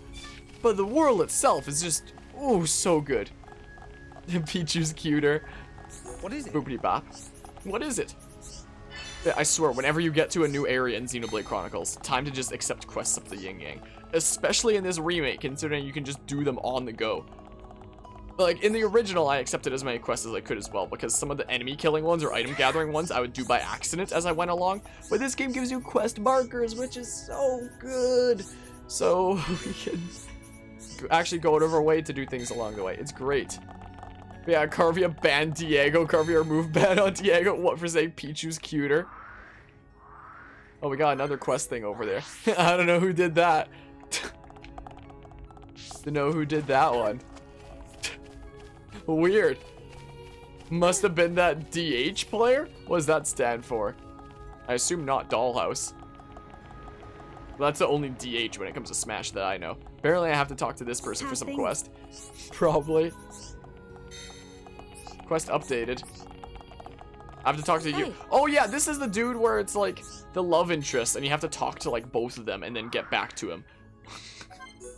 But the world itself is just, oh, so good. Pichu's cuter. What is it? Boopity bop. What is it? Yeah, I swear, whenever you get to a new area in Xenoblade Chronicles, time to just accept quests up the yin-yang. Especially in this remake, considering you can just do them on the go. Like, in the original, I accepted as many quests as I could as well, because some of the enemy killing ones or item gathering ones I would do by accident as I went along. But this game gives you quest markers, which is so good. So, we can actually go out of our way to do things along the way. It's great. But yeah, Carvia banned Diego. Carvia removed ban on Diego. What for saying Pichu's cuter? Oh, we got another quest thing over there. I don't know who did that. To know who did that one. Weird. Must have been that DH player? What does that stand for? I assume not Dollhouse. That's the only DH when it comes to Smash that I know. Apparently I have to talk to this person for some quest. Probably. Quest updated. I have to talk to you. Oh yeah, this is the dude where it's like the love interest and you have to talk to like both of them and then get back to him.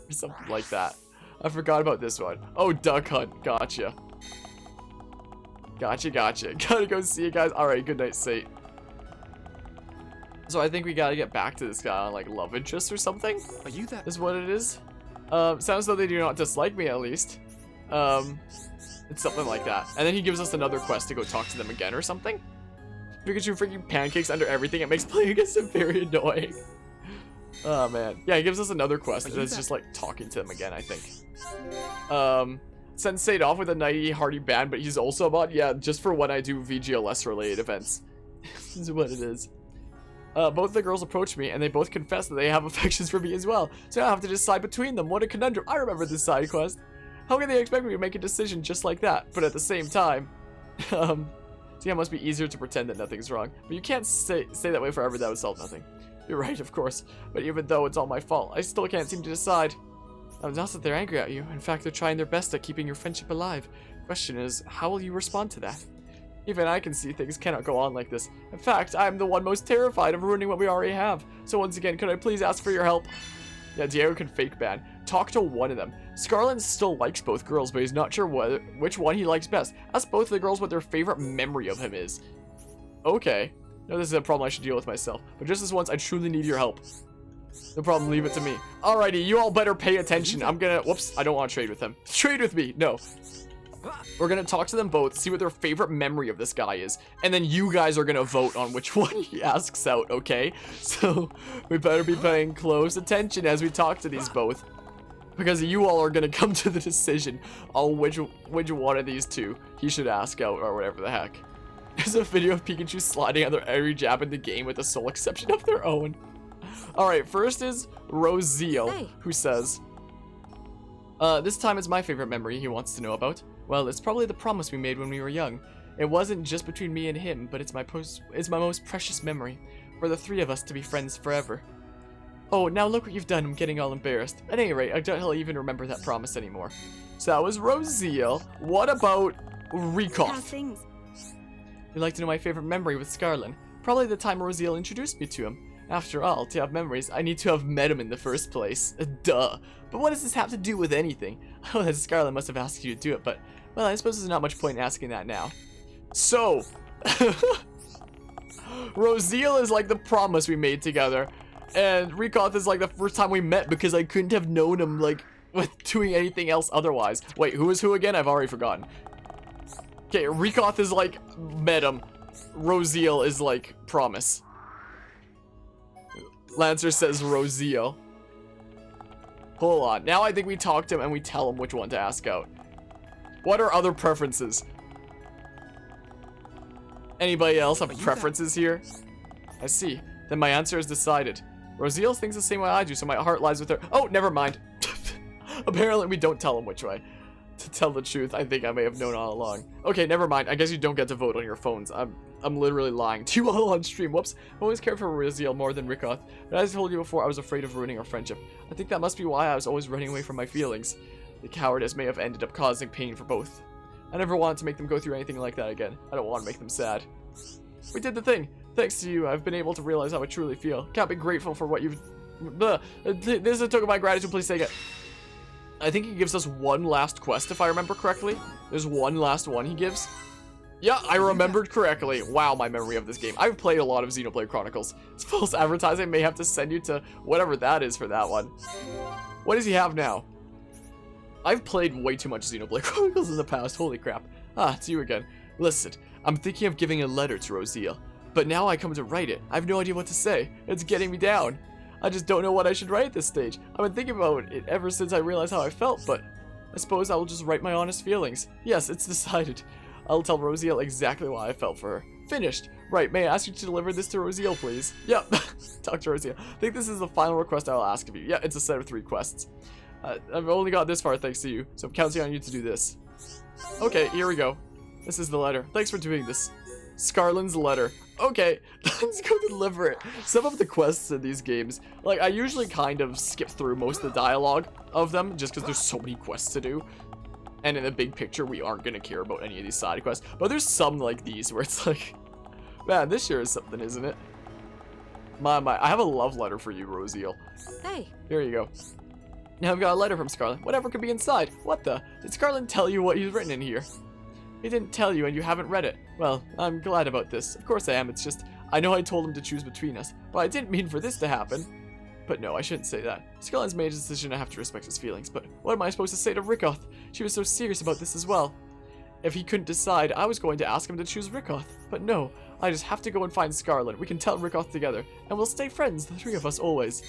Or something like that. I forgot about this one. Oh, Duck Hunt. Gotcha. Gotcha. Gotta go see you guys. Alright, good night, Sate. So I think we gotta get back to this guy on like love interest or something. Are you that? Is what it is. Sounds though they do not dislike me at least. It's something like that. And then he gives us another quest to go talk to them again or something. Pikachu freaking pancakes under everything. It makes playing against him very annoying. Oh man. Yeah, he gives us another quest that's just like talking to them again, I think. Send Sate off with a 90 hearty ban, but he's also a bot. Yeah, just for when I do VGLS related events. This is what it is. Both the girls approached me and they both confessed that they have affections for me as well. So I have to decide between them. What a conundrum. I remember this side quest. How can they expect me to make a decision just like that? But at the same time, so yeah, it must be easier to pretend that nothing's wrong. But you can't say that way forever. That would solve nothing. You're right, of course. But even though it's all my fault, I still can't seem to decide. Not that they're angry at you. In fact, they're trying their best at keeping your friendship alive. Question is, how will you respond to that? Even I can see things cannot go on like this. In fact, I'm the one most terrified of ruining what we already have. So once again, could I please ask for your help? Yeah, Diego can fake ban. Talk to one of them. Scarlet still likes both girls, but he's not sure which one he likes best. Ask both of the girls what their favorite memory of him is. Okay. No, this is a problem I should deal with myself. But just this once, I truly need your help. No problem, leave it to me. Alrighty, you all better pay attention. I'm gonna... Whoops, I don't want to trade with him. Trade with me! No. We're gonna talk to them both, see what their favorite memory of this guy is, and then you guys are gonna vote on which one he asks out, okay? So, we better be paying close attention as we talk to these both. Because you all are gonna come to the decision on which one of these two he should ask out, or whatever the heck. There's a video of Pikachu sliding on their every jab in the game with a sole exception of their own. Alright, first is Roseal, who says, this time is my favorite memory he wants to know about. Well, it's probably the promise we made when we were young. It wasn't just between me and him, but it's my most precious memory. For the three of us to be friends forever. Oh, now look what you've done. I'm getting all embarrassed. At any rate, I doubt he'll even remember that promise anymore. So that was Roseal. What about Rekoff? You'd like to know my favorite memory with Scarlin? Probably the time Rosiel introduced me to him. After all, to have memories, I need to have met him in the first place. Duh. But what does this have to do with anything? Oh, that Scarlet must have asked you to do it, but, well, I suppose there's not much point in asking that now. So, Rosiel is like the promise we made together, and Rikoth is like the first time we met because I couldn't have known him, like, with doing anything else otherwise. Wait, who is who again? I've already forgotten. Okay, Rikoth is like, met him. Rosiel is like, promise. Lancer says Rosiel. Hold on. Now I think we talk to him and we tell him which one to ask out. What are other preferences? Anybody else have preferences here? I see. Then my answer is decided. Rosiel thinks the same way I do, so my heart lies with her. Oh, never mind. Apparently we don't tell him which way. To tell the truth, I think I may have known all along. Okay, never mind. I guess you don't get to vote on your phones. I'm literally lying to you all on stream. Whoops. I've always cared for Rosiel more than Rikoth. But as I told you before, I was afraid of ruining our friendship. I think that must be why I was always running away from my feelings. The cowardice may have ended up causing pain for both. I never wanted to make them go through anything like that again. I don't want to make them sad. We did the thing. Thanks to you, I've been able to realize how I truly feel. Can't be grateful for what you've... This is a token of my gratitude, please take it. I think he gives us one last quest, if I remember correctly. There's one last one he gives. Yeah, I remembered correctly. Wow, my memory of this game. I've played a lot of Xenoblade Chronicles. This false advertising may have to send you to whatever that is for that one. What does he have now? I've played way too much Xenoblade Chronicles in the past. Holy crap. Ah, it's you again. Listen, I'm thinking of giving a letter to Rosiel, but now I come to write it. I have no idea what to say. It's getting me down. I just don't know what I should write at this stage. I've been thinking about it ever since I realized how I felt, but I suppose I will just write my honest feelings. Yes, it's decided. I'll tell Rosiel exactly why I felt for her. Finished. Right, may I ask you to deliver this to Rosiel, please? Yep. Talk to Rosiel. I think this is the final request I'll ask of you. Yeah, it's a set of 3 quests. I've only got this far thanks to you, so I'm counting on you to do this. Okay, here we go. This is the letter. Thanks for doing this. Scarlin's letter. Okay, let's go deliver it. Some of the quests in these games, like, I usually kind of skip through most of the dialogue of them, just because there's so many quests to do. And in the big picture, we aren't going to care about any of these side quests. But there's some like these where it's like, man, this sure is something, isn't it? My, I have a love letter for you, Rosiel. Hey. Here you go. Now I've got a letter from Scarlet. Whatever could be inside. What the? Did Scarlet tell you what he's written in here? He didn't tell you and you haven't read it. Well, I'm glad about this. Of course I am. It's just, I know I told him to choose between us. But I didn't mean for this to happen. But no, I shouldn't say that. Scarlet's made a decision. I have to respect his feelings. But what am I supposed to say to Rikoth? She was so serious about this as well. If he couldn't decide, I was going to ask him to choose Rikoth. But no, I just have to go and find Scarlet. We can tell Rikoth together. And we'll stay friends, the 3 of us always.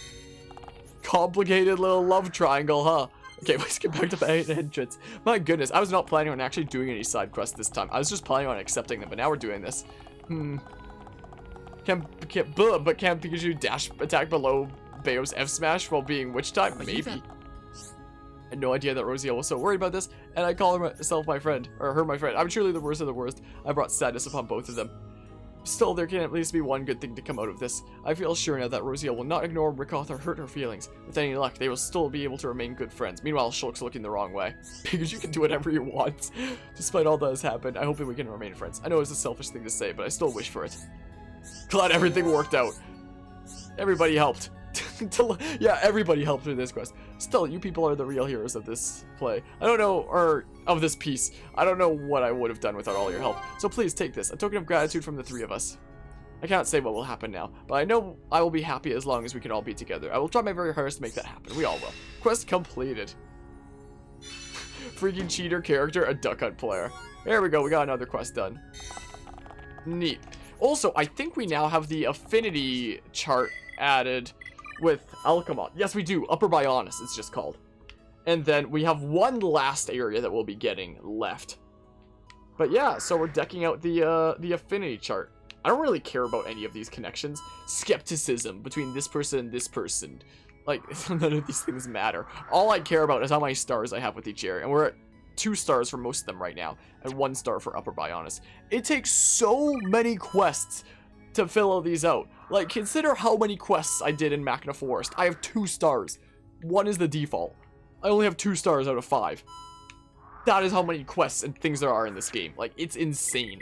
Complicated little love triangle, huh? Okay, let's get back to the entrance. My goodness, I was not planning on actually doing any side quests this time. I was just planning on accepting them, but now we're doing this. Can Pikachu dash attack below Bayo's F smash while being witch type? Maybe. I had no idea that Rosiel was so worried about this, and I call myself my friend, or her my friend. I'm truly the worst of the worst. I brought sadness upon both of them. Still, there can at least be one good thing to come out of this. I feel sure now that Rosiel will not ignore Rikoth or hurt her feelings. With any luck, they will still be able to remain good friends. Meanwhile, Shulk's looking the wrong way. Because you can do whatever you want. Despite all that has happened, I hope that we can remain friends. I know it's a selfish thing to say, but I still wish for it. Glad everything worked out. Everybody helped. Yeah, everybody helped through this quest. Still, you people are the real heroes of this play. I don't know, or of this piece. I don't know what I would have done without all your help. So please take this, a token of gratitude from the 3 of us. I can't say what will happen now, but I know I will be happy as long as we can all be together. I will try my very hardest to make that happen. We all will. Quest completed. Freaking cheater character, a duck hunt player. There we go, we got another quest done. Neat. Also, I think we now have the affinity chart added with Alchemon. Yes, we do. Upper Bionis, it's just called. And then we have one last area that we'll be getting left. But yeah, so we're decking out the affinity chart. I don't really care about any of these connections. Skepticism between this person and this person. Like, none of these things matter. All I care about is how many stars I have with each area. And we're at 2 stars for most of them right now. And 1 star for Upper Bionis. It takes so many quests to fill all these out. Like, consider how many quests I did in Machina Forest. I have 2 stars. 1 is the default. I only have 2 stars out of 5. That is how many quests and things there are in this game. Like, it's insane.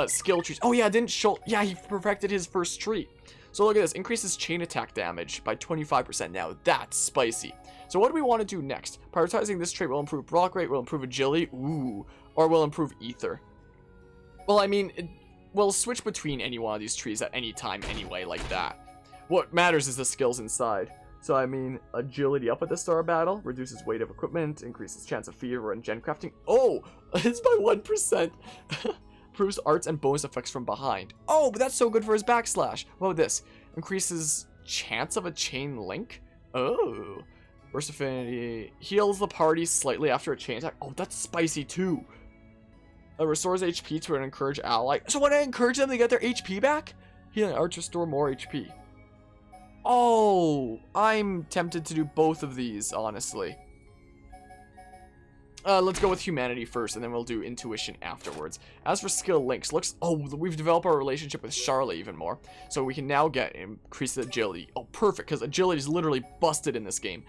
skill trees. Oh yeah, didn't Shulk... Yeah, he perfected his first tree. So look at this. Increases chain attack damage by 25%. Now, that's spicy. So what do we want to do next? Prioritizing this trait will improve block rate, will improve agility, ooh, or will improve ether. Well, I mean, we'll switch between any one of these trees at any time anyway, like that. What matters is the skills inside. So, I mean, agility up at the start of battle, reduces weight of equipment, increases chance of fever and gen crafting. Oh, it's by 1%. Improves arts and bonus effects from behind. Oh, but that's so good for his backslash. What about this? Increases chance of a chain link. Oh. Burst affinity. Heals the party slightly after a chain attack. Oh, that's spicy too. Restores HP to an encouraged ally. So when I encourage them to get their HP back? Healing arts restore more HP. Oh, I'm tempted to do both of these, honestly. Let's go with humanity first, and then we'll do intuition afterwards. As for skill links, we've developed our relationship with Charlotte even more. So we can now get increased agility. Oh, perfect, because agility is literally busted in this game.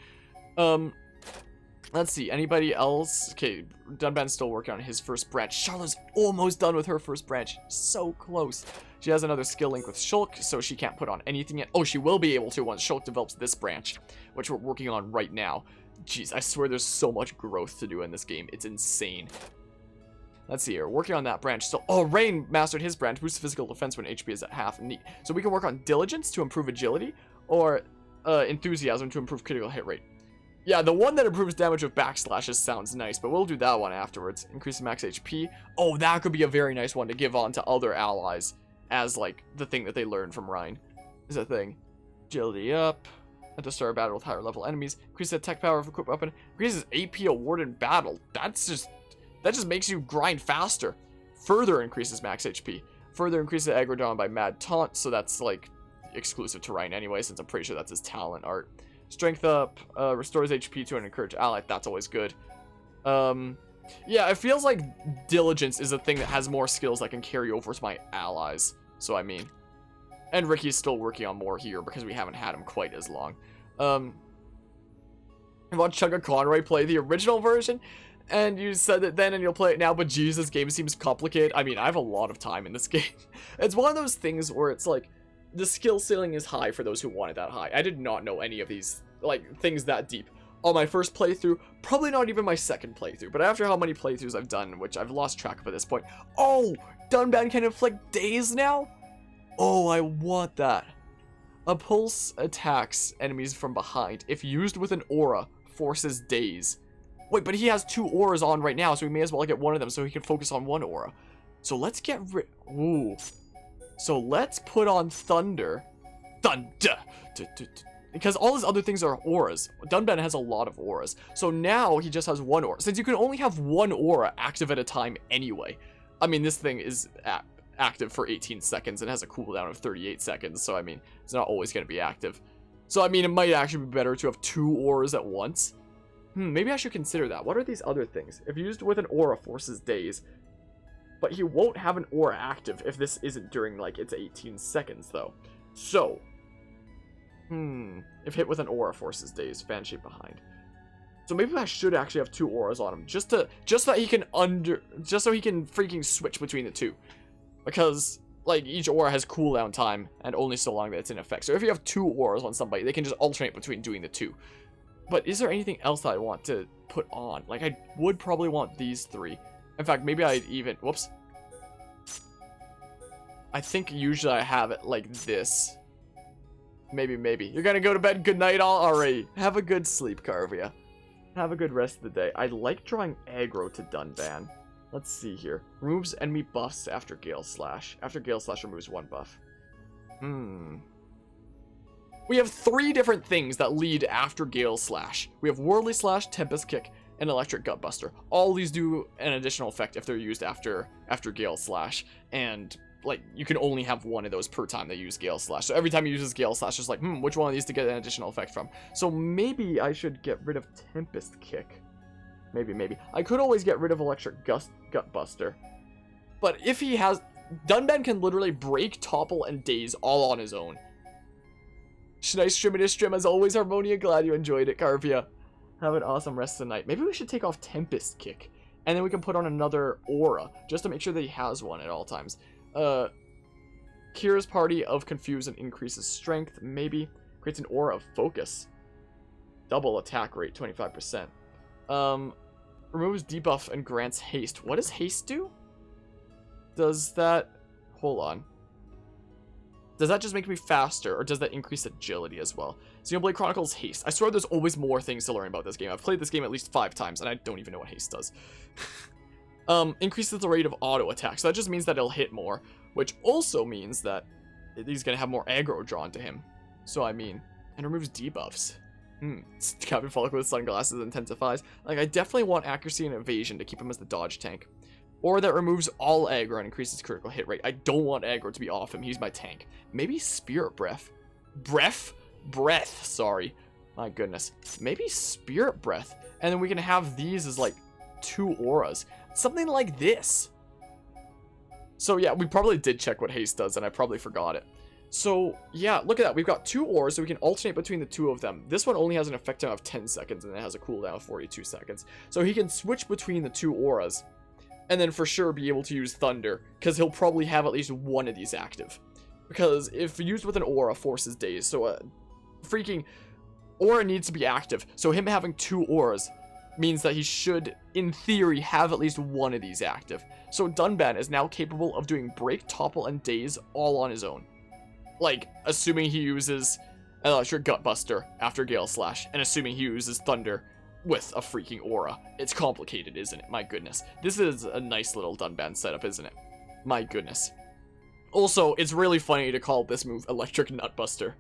Let's see, anybody else? Okay, Dunban's still working on his first branch. Charlotte's almost done with her first branch. So close. She has another skill link with Shulk, so she can't put on anything yet. Oh, she will be able to once Shulk develops this branch, which we're working on right now. Jeez, I swear there's so much growth to do in this game. It's insane. Let's see here. Working on that branch. So, oh, Rain mastered his branch. Boosts physical defense when HP is at half. Neat. So we can work on diligence to improve agility, or enthusiasm to improve critical hit rate. Yeah, the one that improves damage with backslashes sounds nice, but we'll do that one afterwards. Increase max HP. Oh, that could be a very nice one to give on to other allies as, like, the thing that they learn from Rhine. Is a thing. Agility up. At the start of battle with higher level enemies. Increase the attack power of equipped weapon. Increases AP award in battle. That just makes you grind faster. Further increases max HP. Further increases aggro down by Mad Taunt, so that's, like, exclusive to Rhine anyway, since I'm pretty sure that's his talent art. Strength up, restores HP to an encouraged ally. That's always good. Yeah, it feels like diligence is a thing that has more skills that can carry over to my allies. So, I mean, and Ricky's still working on more here because we haven't had him quite as long. I watched Chugga Conroy play the original version, and you said it then and you'll play it now, but geez, this game seems complicated. I mean, I have a lot of time in this game. It's one of those things where it's like, the skill ceiling is high for those who want it that high. I did not know any of these, like, things that deep on my first playthrough, probably not even my second playthrough, but after how many playthroughs I've done, which I've lost track of at this point. Oh, Dunban can inflict daze now? Oh, I want that. A pulse attacks enemies from behind. If used with an aura, forces daze. Wait, but he has 2 auras on right now, so we may as well get one of them so he can focus on one aura. So let's get rid... Ooh. So let's put on Thunder. Thunder! Because all his other things are auras. Dunban has a lot of auras. So now he just has 1 aura. Since you can only have 1 aura active at a time anyway. I mean, this thing is active for 18 seconds and has a cooldown of 38 seconds. So, I mean, it's not always going to be active. So, I mean, it might actually be better to have 2 auras at once. Maybe I should consider that. What are these other things? If used with an aura, forces daze. But he won't have an aura active if this isn't during, like, its 18 seconds, though. So, if hit with an aura, forces daze, fan shape behind. So maybe I should actually have 2 auras on him, just so he can freaking switch between the 2. Because, like, each aura has cooldown time, and only so long that it's in effect. So if you have 2 auras on somebody, they can just alternate between doing the 2. But is there anything else that I want to put on? Like, I would probably want these 3. In fact, maybe I'd even... Whoops. I think usually I have it like this. Maybe. You're gonna go to bed. Good night, all. Alright. Have a good sleep, Carvia. Have a good rest of the day. I like drawing aggro to Dunban. Let's see here. Removes enemy buffs after Gale Slash. After Gale Slash removes 1 buff. We have 3 different things that lead after Gale Slash. We have Worldly Slash, Tempest Kick, and Electric Gutbuster. All these do an additional effect if they're used after Gale Slash. And, like, you can only have 1 of those per time they use Gale Slash. So every time he uses Gale Slash, it's like, which one of these to get an additional effect from? So maybe I should get rid of Tempest Kick. Maybe. I could always get rid of Electric Gutbuster. But if he has... Dunban can literally break, topple, and daze all on his own. Nice stream as always, Harmonia. Glad you enjoyed it, Carvia. Have an awesome rest of the night. Maybe we should take off Tempest Kick And then we can put on another aura, just to make sure that he has one at all times. Kira's party of Confuse and increases strength, maybe. Creates an aura of focus. Double attack rate, 25%. Removes debuff and grants haste. What does haste do? Does that... Hold on. Does that just make me faster, or does that increase agility as well? Xenoblade Chronicles haste. I swear there's always more things to learn about this game. I've played this game at least 5 times, and I don't even know what haste does. Increases the rate of auto attack. So that just means that it'll hit more, which also means that he's going to have more aggro drawn to him. So, I mean, and removes debuffs. Captain Falcon with sunglasses intensifies. Like, I definitely want accuracy and evasion to keep him as the dodge tank. Or that removes all aggro and increases critical hit rate. I don't want aggro to be off him. He's my tank. Maybe Spirit Breath. Breath, sorry. My goodness. Maybe Spirit Breath. And then we can have these as, like, 2 auras. Something like this. So, yeah, we probably did check what haste does, and I probably forgot it. So, yeah, look at that. We've got 2 auras, so we can alternate between the 2 of them. This one only has an effect time of 10 seconds, and it has a cooldown of 42 seconds. So he can switch between the 2 auras. And then for sure be able to use Thunder, because he'll probably have at least one of these active. Because if used with an aura, forces daze, so freaking aura needs to be active. So him having 2 auras means that he should, in theory, have at least one of these active. So Dunban is now capable of doing Break, Topple, and Daze all on his own. Like, assuming he uses an Electric Gutbuster after Gale Slash, and assuming he uses Thunder with a freaking aura. It's complicated, isn't it? My goodness. This is a nice little Dunban setup, isn't it? My goodness. Also, it's really funny to call this move Electric Nutbuster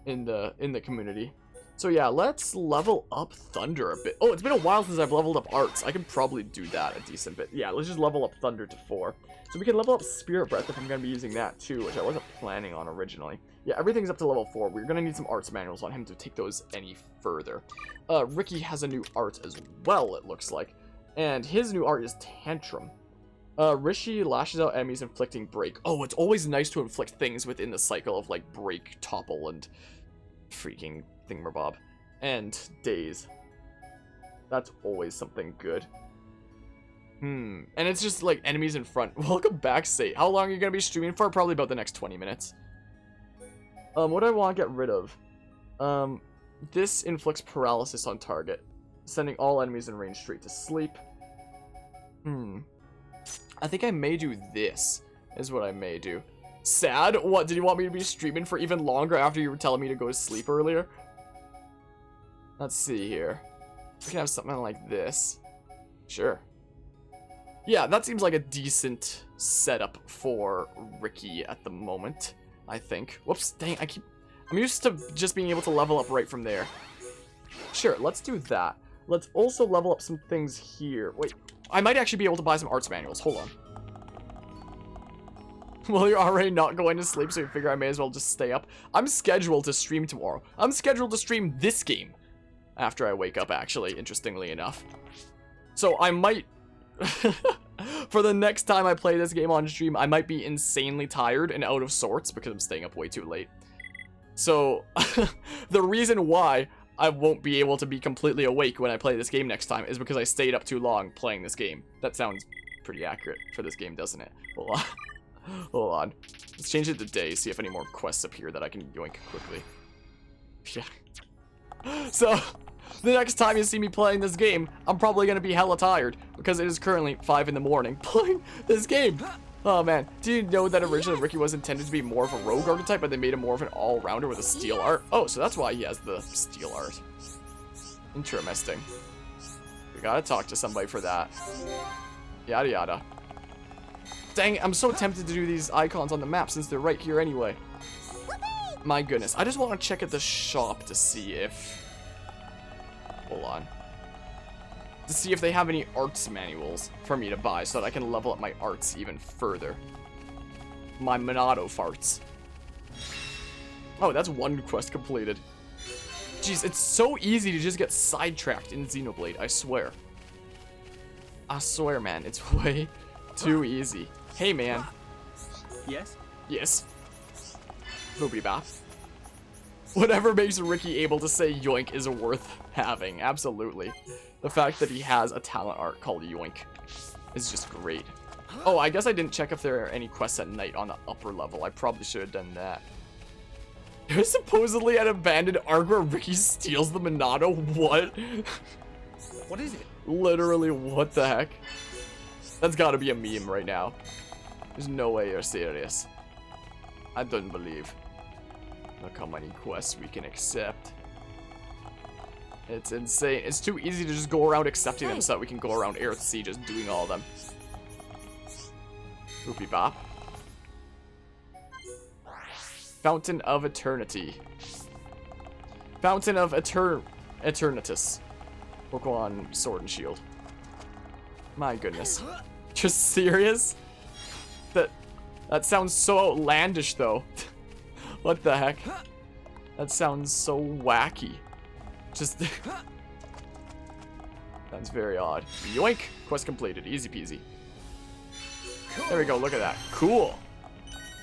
in the community. So yeah, let's level up Thunder a bit. Oh, it's been a while since I've leveled up Arts. I can probably do that a decent bit. Yeah, let's just level up Thunder to 4. So we can level up Spirit Breath if I'm going to be using that too, which I wasn't planning on originally. Yeah, everything's up to level 4. We're going to need some arts manuals on him to take those any further. Ricky has a new art as well, it looks like. And his new art is Tantrum. Rishi lashes out enemies inflicting break. Oh, it's always nice to inflict things within the cycle of, like, break, topple, and freaking thingamabob. And daze. That's always something good. And it's just, like, enemies in front. Welcome back, Sate. How long are you going to be streaming for? Probably about the next 20 minutes. What do I want to get rid of? This inflicts paralysis on target, sending all enemies in range straight to sleep. I think I may do this, is what I may do. Sad? What, did you want me to be streaming for even longer after you were telling me to go to sleep earlier? Let's see here. We can have something like this. Sure. Yeah, that seems like a decent setup for Ricky at the moment, I think. Whoops, dang, I'm used to just being able to level up right from there. Sure, let's do that. Let's also level up some things here. Wait, I might actually be able to buy some arts manuals. Hold on. Well, you're already not going to sleep, so you figure I may as well just stay up. I'm scheduled to stream tomorrow. I'm scheduled to stream this game after I wake up, actually, interestingly enough. So I might... For the next time I play this game on stream, I might be insanely tired and out of sorts because I'm staying up way too late. So, the reason why I won't be able to be completely awake when I play this game next time is because I stayed up too long playing this game. That sounds pretty accurate for this game, doesn't it? Hold on. Hold on. Let's change it to day, see if any more quests appear that I can yoink quickly. Yeah. So, the next time you see me playing this game, I'm probably going to be hella tired, because it is currently 5 in the morning playing this game. Oh man, do you know that originally Ricky was intended to be more of a rogue archetype, but they made him more of an all-rounder with a steel art? Oh, so that's why he has the steel art. Interesting. We gotta talk to somebody for that. Yada yada. Dang, I'm so tempted to do these icons on the map since they're right here anyway. My goodness, I just want to check at the shop to see if... Hold on. To see if they have any arts manuals for me to buy so that I can level up my arts even further. My Monado farts. Oh, that's one quest completed. Jeez, it's so easy to just get sidetracked in Xenoblade, I swear. I swear, man, it's way too easy. Hey, man. Yes? Yes. Boopity bop. Whatever makes Ricky able to say yoink is worth having. Absolutely. The fact that he has a talent art called yoink is just great. Oh, I guess I didn't check if there are any quests at night on the upper level. I probably should have done that. There's supposedly an abandoned ark where Ricky steals the Monado. What? What is it? Literally, what the heck? That's gotta be a meme right now. There's no way you're serious. I don't believe. Look how many quests we can accept. It's insane. It's too easy to just go around accepting them so that we can go around Eryth Sea just doing all of them. Boopy bop. Fountain of Eternity. Fountain of Eternatus. Pokemon Sword and Shield. My goodness. Just serious? That sounds so outlandish though. What the heck? That sounds so wacky. Just sounds very odd. Yoink! Quest completed. Easy peasy. There we go. Look at that. Cool.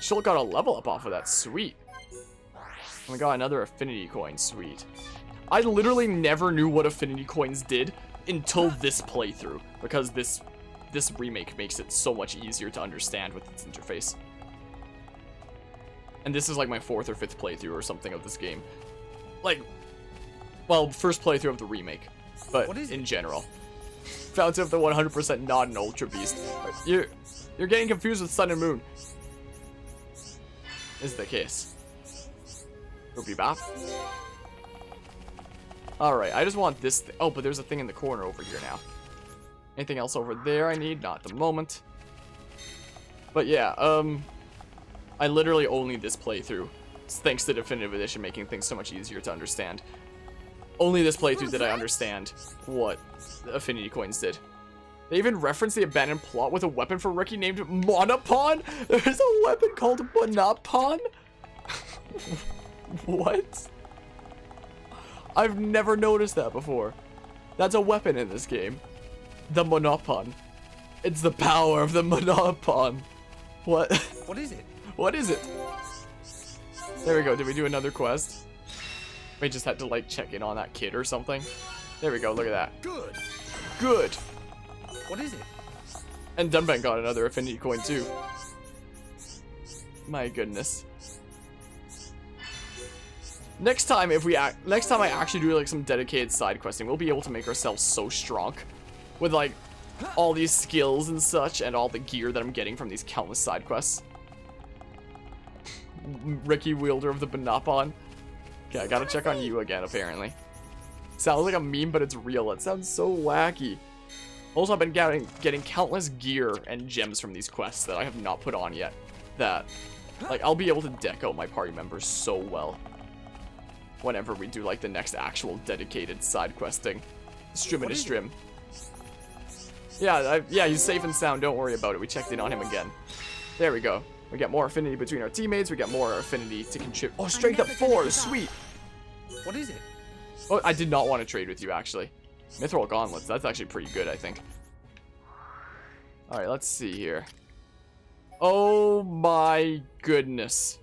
She'll got a level up off of that. Sweet. And we got another affinity coin. Sweet. I literally never knew what affinity coins did until this playthrough, because this remake makes it so much easier to understand with its interface. And this is like my 4th or 5th playthrough or something of this game. Like, well, first playthrough of the remake, but in general. Fountain of the 100% not an Ultra Beast. You're getting confused with Sun and Moon. Is the case. Boopy bop. Alright, I just want this oh, but there's a thing in the corner over here now. Anything else over there I need? Not at the moment. But yeah, I literally only this playthrough, thanks to Definitive Edition making things so much easier to understand. Only this playthrough did I understand what the affinity coins did. They even referenced the abandoned plot with a weapon for Ricky named Monopon? There's a weapon called Monopon? What? I've never noticed that before. That's a weapon in this game. The Monopon. It's the power of the Monopon. What? What is it? What is it? There we go. Did we do another quest? We just had to like check in on that kid or something. There we go. Look at that. Good. Good. What is it? And Dunban got another affinity coin too. My goodness. Next time I actually do like some dedicated side questing, we'll be able to make ourselves so strong with like all these skills and such and all the gear that I'm getting from these countless side quests. Ricky, wielder of the Banopon. Okay, I gotta check on you again apparently. Sounds like a meme, but it's real. It sounds so wacky. Also, I've been getting countless gear and gems from these quests that I have not put on yet. That, like, I'll be able to deck out my party members so well whenever we do, like, the next actual dedicated side questing. Strim and a strim. Yeah, yeah, he's safe and sound. Don't worry about it. We checked in on him again. There we go. We get more affinity between our teammates. We get more affinity to contribute. Oh, strength up 4. Sweet. What is it? Oh, I did not want to trade with you, actually. Mithril gauntlets. That's actually pretty good, I think. Alright, let's see here. Oh my goodness.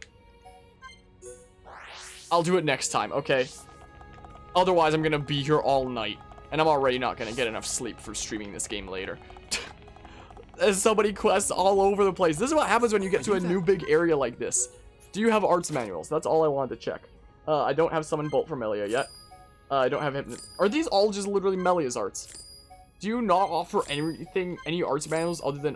I'll do it next time, okay? Otherwise, I'm gonna be here all night. And I'm already not gonna get enough sleep for streaming this game later. There's so many quests all over the place. This is what happens when you get to a new big area like this. Do you have arts manuals? That's all I wanted to check. I don't have Summon Bolt for Melia yet. I don't have him. Are these all just literally Melia's arts? Do you not offer anything, any arts manuals other than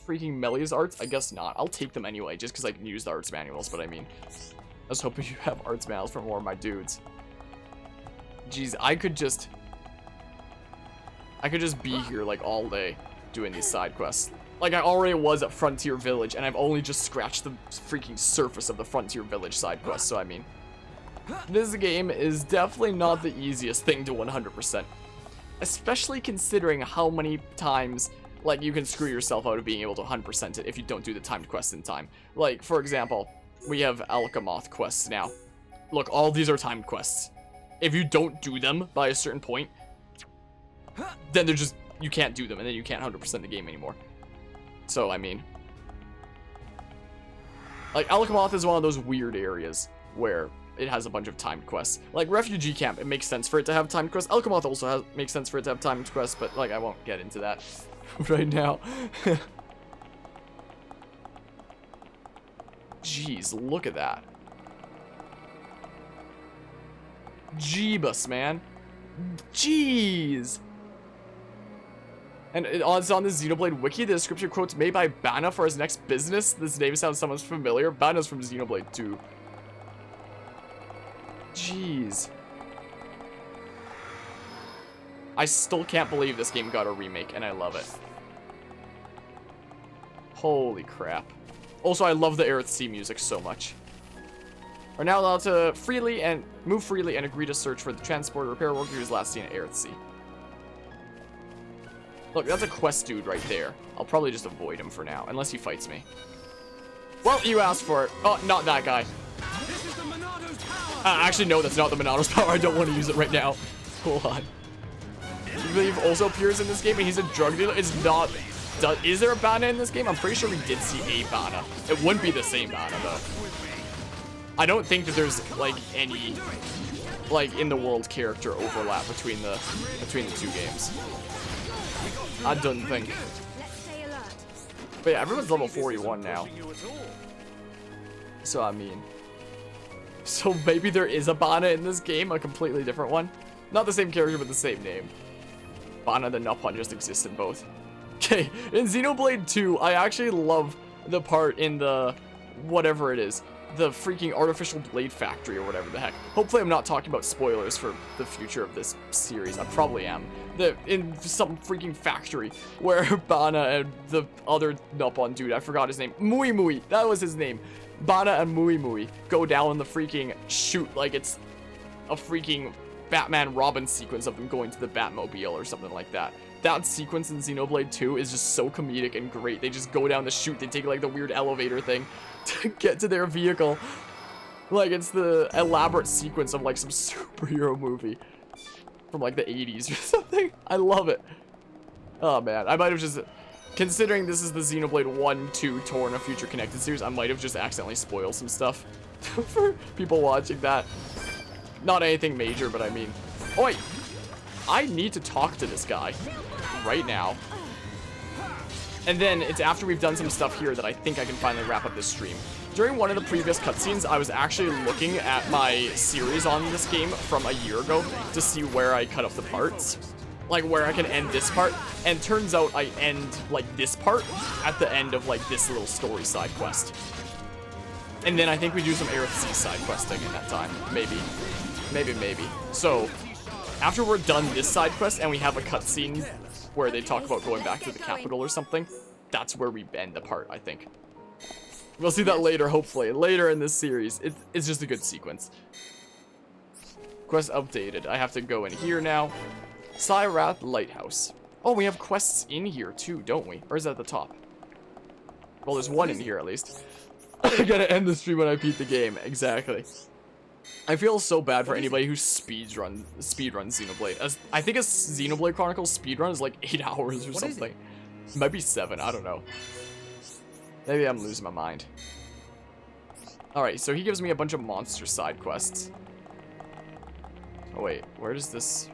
freaking Melia's arts? I guess not. I'll take them anyway, just because I can use the arts manuals, but I mean, I was hoping you have arts manuals for more of my dudes. Jeez, I could just be here, like, all day doing these side quests. Like, I already was at Frontier Village, and I've only just scratched the freaking surface of the Frontier Village side quest, so I mean, this game is definitely not the easiest thing to 100%. Especially considering how many times, like, you can screw yourself out of being able to 100% it if you don't do the timed quests in time. Like, for example, we have Alchemoth quests now. Look, all these are timed quests. If you don't do them by a certain point, then they're just, you can't do them, and then you can't 100% the game anymore. So, I mean, like, Alchemoth is one of those weird areas where it has a bunch of timed quests. Like Refugee Camp, it makes sense for it to have timed quests. Alchemoth also makes sense for it to have timed quests, but like I won't get into that right now. Jeez, look at that. Jeebus, man. Jeez. And it's on the Xenoblade wiki. The description quotes made by Bana for his next business. This name sounds somewhat familiar. Bana's from Xenoblade 2. Jeez. I still can't believe this game got a remake, and I love it. Holy crap. Also, I love the Eryth Sea music so much. Are now allowed to move freely and agree to search for the transporter repair worker who was last seen at Eryth Sea. Look, that's a quest dude right there. I'll probably just avoid him for now, unless he fights me. Well, you asked for it. Oh, not that guy. Actually, no, that's not the Monado's power. I don't want to use it right now. Hold on. I believe also appears in this game, and he's a drug dealer. It's not... Is there a Bana in this game? I'm pretty sure we did see a Bana. It wouldn't be the same Bana, though. I don't think that there's, like, any, like, in-the-world character overlap between the two games. I don't think. But yeah, everyone's level 41 now. So, I mean... So, maybe there is a Bana in this game, a completely different one. Not the same character, but the same name. Bana the Nupon just exists in both. Okay, in Xenoblade 2, I actually love the part in the... whatever it is. The freaking artificial blade factory or whatever the heck. Hopefully I'm not talking about spoilers for the future of this series. I probably am. In some freaking factory where Bana and the other Nupon dude, I forgot his name. Mui Mui, that was his name. Bana and Mui Mui go down the freaking chute like it's a freaking Batman Robin sequence of them going to the Batmobile or something like that. That sequence in Xenoblade 2 is just so comedic and great. They just go down the chute, they take like the weird elevator thing to get to their vehicle. Like it's the elaborate sequence of like some superhero movie from like the 80s or something. I love it. Oh man, I might have just, considering this is the Xenoblade 1, 2, Torna Future Connected series, I might have just accidentally spoiled some stuff for people watching that. Not anything major, but I mean, oh wait, I need to talk to this guy right now. And then it's after we've done some stuff here that I think I can finally wrap up this stream. During one of the previous cutscenes, I was actually looking at my series on this game from a year ago to see where I cut up the parts. Like where I can end this part. And turns out I end like this part at the end of like this little story side quest. And then I think we do some Eryth Sea side questing in that time. Maybe. So, after we're done this side quest and we have a cutscene where they talk about going back to the capital or something, that's where we end the part, I think. We'll see that later, hopefully. Later in this series. It's just a good sequence. Quest updated. I have to go in here now. Cyrath Lighthouse. Oh, we have quests in here too, don't we? Or is that at the top? Well, there's one in here at least. I gotta end the stream when I beat the game. Exactly. I feel so bad for anybody who speedruns Xenoblade. I think a Xenoblade Chronicles speedrun is like 8 hours or something. It might be 7, I don't know. Maybe I'm losing my mind. Alright, so he gives me a bunch of monster side quests. Oh wait, where does this...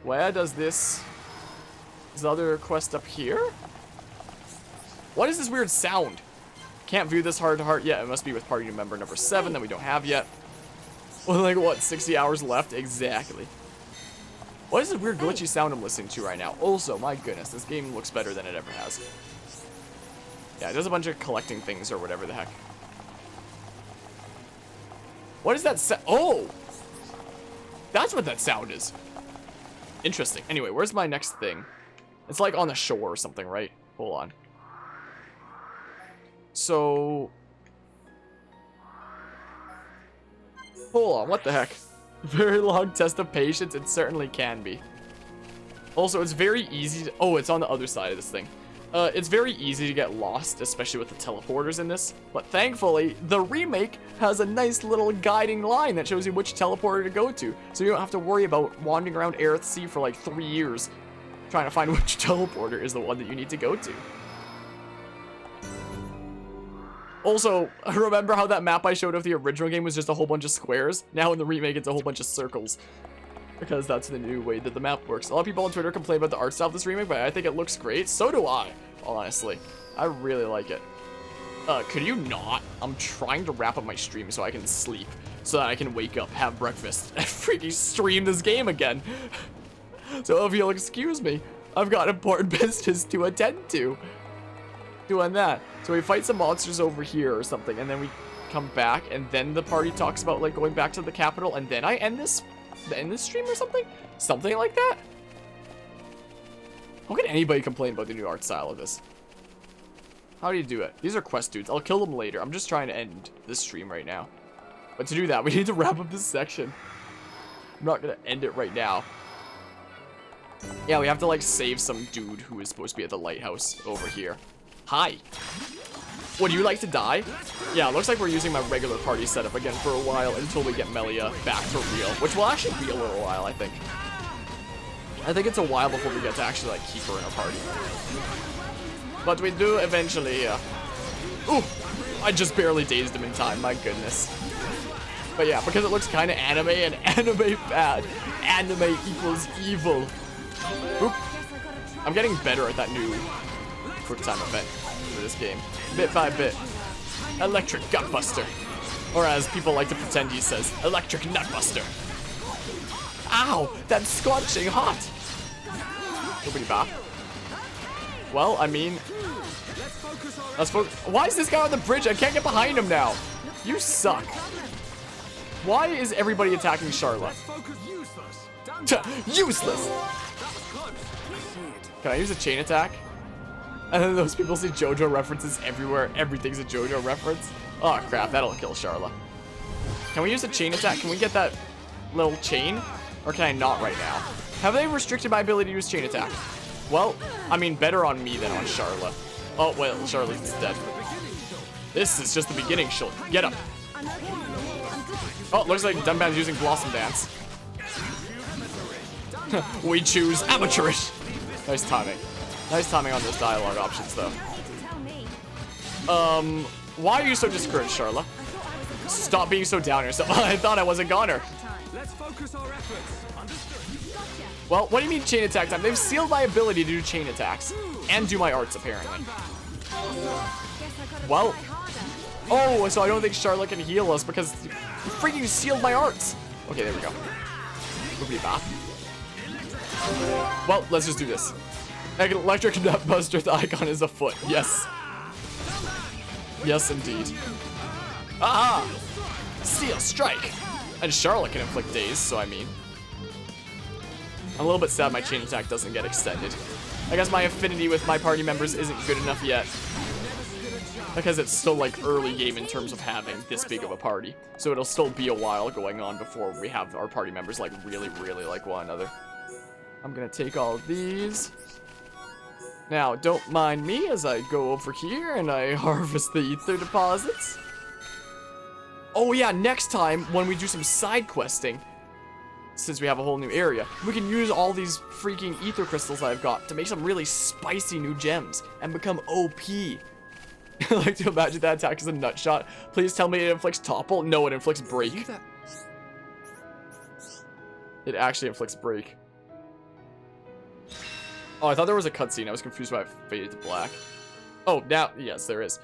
Where does this... Is the other quest up here? What is this weird sound? Can't view this heart to heart yet. It must be with party member number 7 that we don't have yet. Well, like what, 60 hours left? Exactly. What is this weird glitchy sound I'm listening to right now? Also, my goodness, this game looks better than it ever has. Yeah, it does a bunch of collecting things or whatever the heck. What is that oh! That's what that sound is. Interesting. Anyway, where's my next thing? It's like on the shore or something, right? Hold on. So... Hold on, what the heck? Very long test of patience, it certainly can be. Also, it's very easy to... Oh, it's on the other side of this thing. It's very easy to get lost, especially with the teleporters in this. But thankfully, the remake has a nice little guiding line that shows you which teleporter to go to. So you don't have to worry about wandering around Eryth Sea for like 3 years trying to find which teleporter is the one that you need to go to. Also, remember how that map I showed of the original game was just a whole bunch of squares? Now in the remake, it's a whole bunch of circles. Because that's the new way that the map works. A lot of people on Twitter complain about the art style of this remake, but I think it looks great. So do I, honestly. I really like it. Could you not? I'm trying to wrap up my stream so I can sleep. So that I can wake up, have breakfast, and freaking stream this game again. So if you'll excuse me, I've got important business to attend to. Doing that. So we fight some monsters over here or something, and then we come back, and then the party talks about like going back to the capital, and then I end this stream or something? Something like that? How can anybody complain about the new art style of this? How do you do it? These are quest dudes. I'll kill them later. I'm just trying to end this stream right now. But to do that, we need to wrap up this section. I'm not gonna end it right now. Yeah, we have to like save some dude who is supposed to be at the lighthouse over here. Hi. Would you like to die? Yeah, it looks like we're using my regular party setup again for a while until we get Melia back for real, which will actually be a little while, I think. I think it's a while before we get to actually like keep her in our party. But we do eventually, Ooh, I just barely dazed him in time, my goodness. But yeah, because it looks kind of anime and anime bad. Anime equals evil. Oop. I'm getting better at that new quick time event for this game. Bit by bit. Electric Gutbuster. Or as people like to pretend he says, Electric Nutbuster. Ow! That's scorching hot! Nobody bop. Well, I mean... Why is this guy on the bridge? I can't get behind him now. You suck. Why is everybody attacking Charlotte? Useless! Can I use a chain attack? And then those people see JoJo references everywhere. Everything's a JoJo reference. Oh crap, that'll kill Charlotte. Can we use a chain attack? Can we get that little chain? Or can I not right now? Have they restricted my ability to use chain attack? Well, I mean, better on me than on Charlotte. Oh, well, Charlotte's dead. This is just the beginning, Charlotte. Get up. Oh, looks like Dunban's using Blossom Dance. We choose amateurish. Nice timing. Nice timing on those dialogue options, though. Why are you so discouraged, Charlotte? Stop being so down yourself. I thought I was a goner. Let's focus our efforts. Well, what do you mean chain attack time? They've sealed my ability to do chain attacks. And do my arts, apparently. Well. Oh, so I don't think Charlotte can heal us because you freaking sealed my arts. Okay, there we go. Boopity bop. Well, let's just do this. Electric Nutbuster, the icon is a foot. Yes. Yes, indeed. Aha! Steel Strike! And Charlotte can inflict daze, so I mean. I'm a little bit sad my chain attack doesn't get extended. I guess my affinity with my party members isn't good enough yet. Because it's still like early game in terms of having this big of a party. So it'll still be a while going on before we have our party members like really like one another. I'm gonna take all of these. Now, don't mind me as I go over here and I harvest the ether deposits. Oh yeah, next time when we do some side questing, since we have a whole new area, we can use all these freaking ether crystals I've got to make some really spicy new gems and become OP. I like to imagine that attack is a nut shot. Please tell me it inflicts topple. No, it inflicts break. It actually inflicts break. Oh, I thought there was a cutscene. I was confused why it faded to black. Oh, now, yes, there is.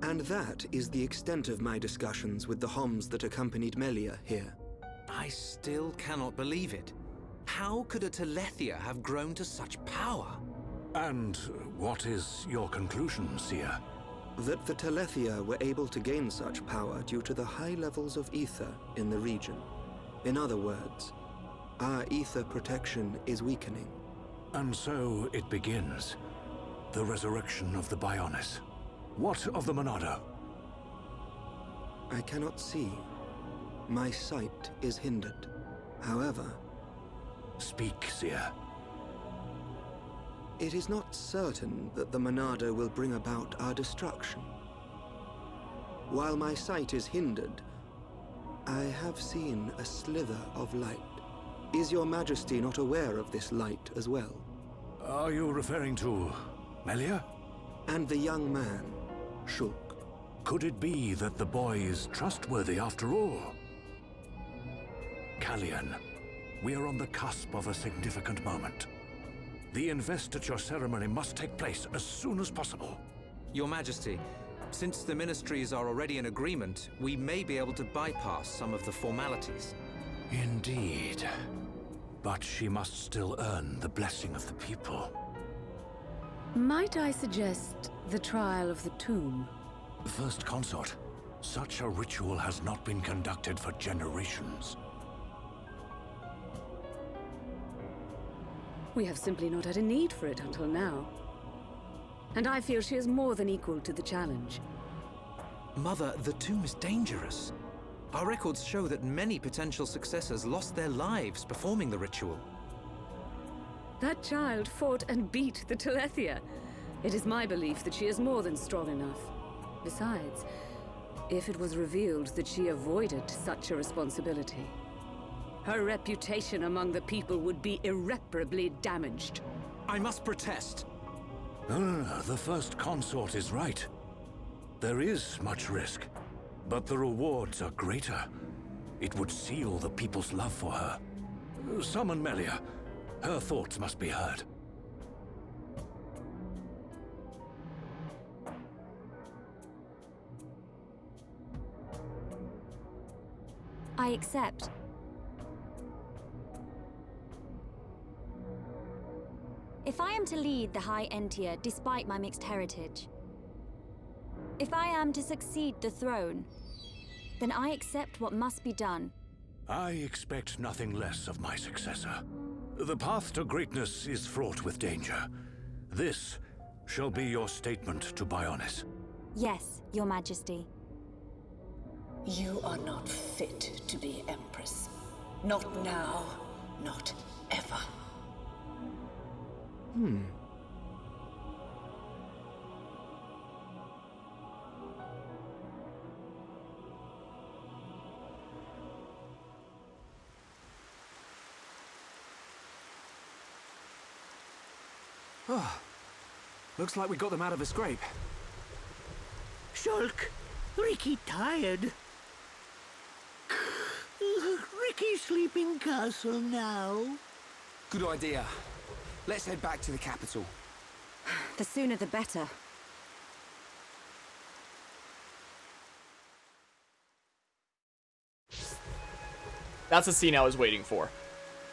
And that is the extent of my discussions with the Homs that accompanied Melia here. I still cannot believe it. How could a Telethia have grown to such power? And what is your conclusion, Seer? That the Telethia were able to gain such power due to the high levels of ether in the region. In other words, our ether protection is weakening. And so it begins. The resurrection of the Bionis. What of the Monado? I cannot see. My sight is hindered. However... Speak, Seer. It is not certain that the Monado will bring about our destruction. While my sight is hindered, I have seen a slither of light. Is your Majesty not aware of this light as well? Are you referring to Melia? And the young man, Shulk. Could it be that the boy is trustworthy after all? Kallian, we are on the cusp of a significant moment. The investiture ceremony must take place as soon as possible. Your Majesty, since the ministries are already in agreement, we may be able to bypass some of the formalities. Indeed. But she must still earn the blessing of the people. Might I suggest the trial of the tomb? First Consort, such a ritual has not been conducted for generations. We have simply not had a need for it until now. And I feel she is more than equal to the challenge. Mother, the tomb is dangerous. Our records show that many potential successors lost their lives performing the ritual. That child fought and beat the Telethia. It is my belief that she is more than strong enough. Besides, if it was revealed that she avoided such a responsibility, her reputation among the people would be irreparably damaged. I must protest. No, the First Consort is right. There is much risk, but the rewards are greater. It would seal the people's love for her. Summon Melia. Her thoughts must be heard. I accept. If I am to lead the High Entia despite my mixed heritage, if I am to succeed the throne, then I accept what must be done. I expect nothing less of my successor. The path to greatness is fraught with danger. This shall be your statement to Bionis. Yes, Your Majesty. You are not fit to be Empress. Not now, not ever. Oh, looks like we got them out of a scrape. Shulk, Ricky tired. Ricky sleeping castle now. Good idea. Let's head back to the capital. The sooner the better. That's the scene I was waiting for.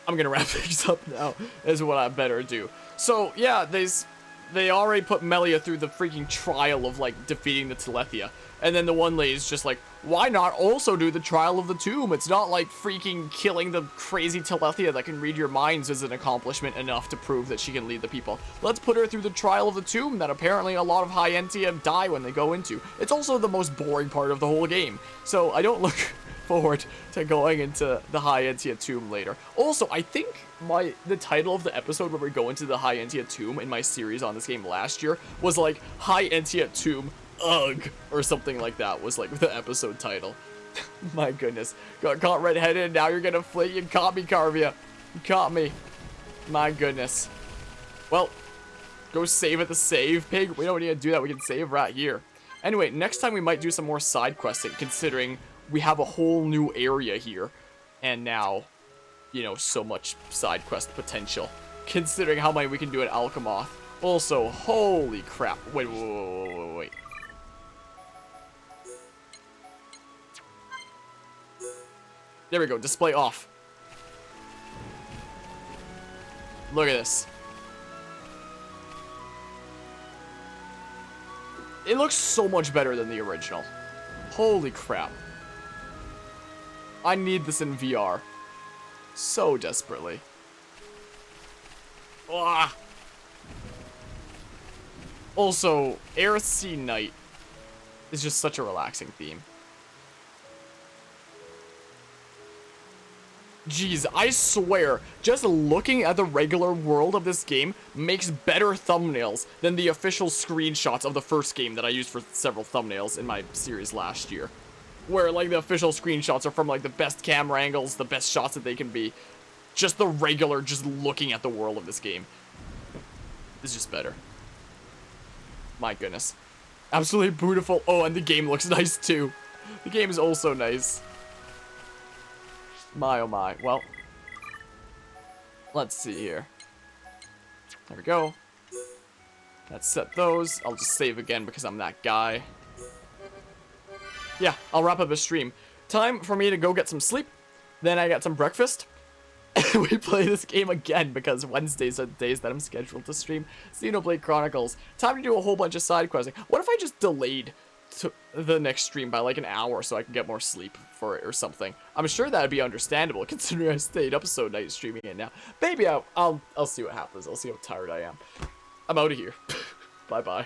I'm gonna wrap things up now, is what I better do. So, yeah, they already put Melia through the freaking trial of, like, defeating the Telethia. And then the one lady's just like, why not also do the trial of the tomb? It's not like freaking killing the crazy Telethia that can read your minds is an accomplishment enough to prove that she can lead the people. Let's put her through the trial of the tomb that apparently a lot of High Entia die when they go into. It's also the most boring part of the whole game. So I don't look forward to going into the High Entia tomb later. Also, I think the title of the episode where we go into the High Entia tomb in my series on this game last year was like High Entia tomb ugh or something like that was like the episode title. My goodness, got caught red-headed, now you're gonna flee. You caught me, Carvia. You caught me. My goodness. Well, go save at the save pig. We don't need to do that, we can save right here. Anyway, next time we might do some more side questing, considering we have a whole new area here, and now, you know, so much side quest potential, considering how many we can do at Alchemoth. Also, holy crap. Wait. There we go, display off. Look at this. It looks so much better than the original. Holy crap. I need this in VR. So desperately. Ah. Also, Eryth Sea Night is just such a relaxing theme. Jeez, I swear, just looking at the regular world of this game makes better thumbnails than the official screenshots of the first game that I used for several thumbnails in my series last year. where like the official screenshots are from like the best camera angles, the best shots that they can be. Just the regular, just looking at the world of this game is just better. My goodness. Absolutely beautiful. Oh, and the game looks nice too. The game is also nice. My oh my. Well, let's see here. There we go. Let's set those. I'll just save again because I'm that guy. Yeah, I'll wrap up the stream. Time for me to go get some sleep. Then I get some breakfast. We play this game again because Wednesdays are the days that I'm scheduled to stream Xenoblade Chronicles. Time to do a whole bunch of side questing. What if I just delayed to the next stream by like an hour so I can get more sleep for it or something? I'm sure that'd be understandable considering I stayed up so late streaming it now. Maybe I'll see what happens. I'll see how tired I am. I'm out of here. Bye bye.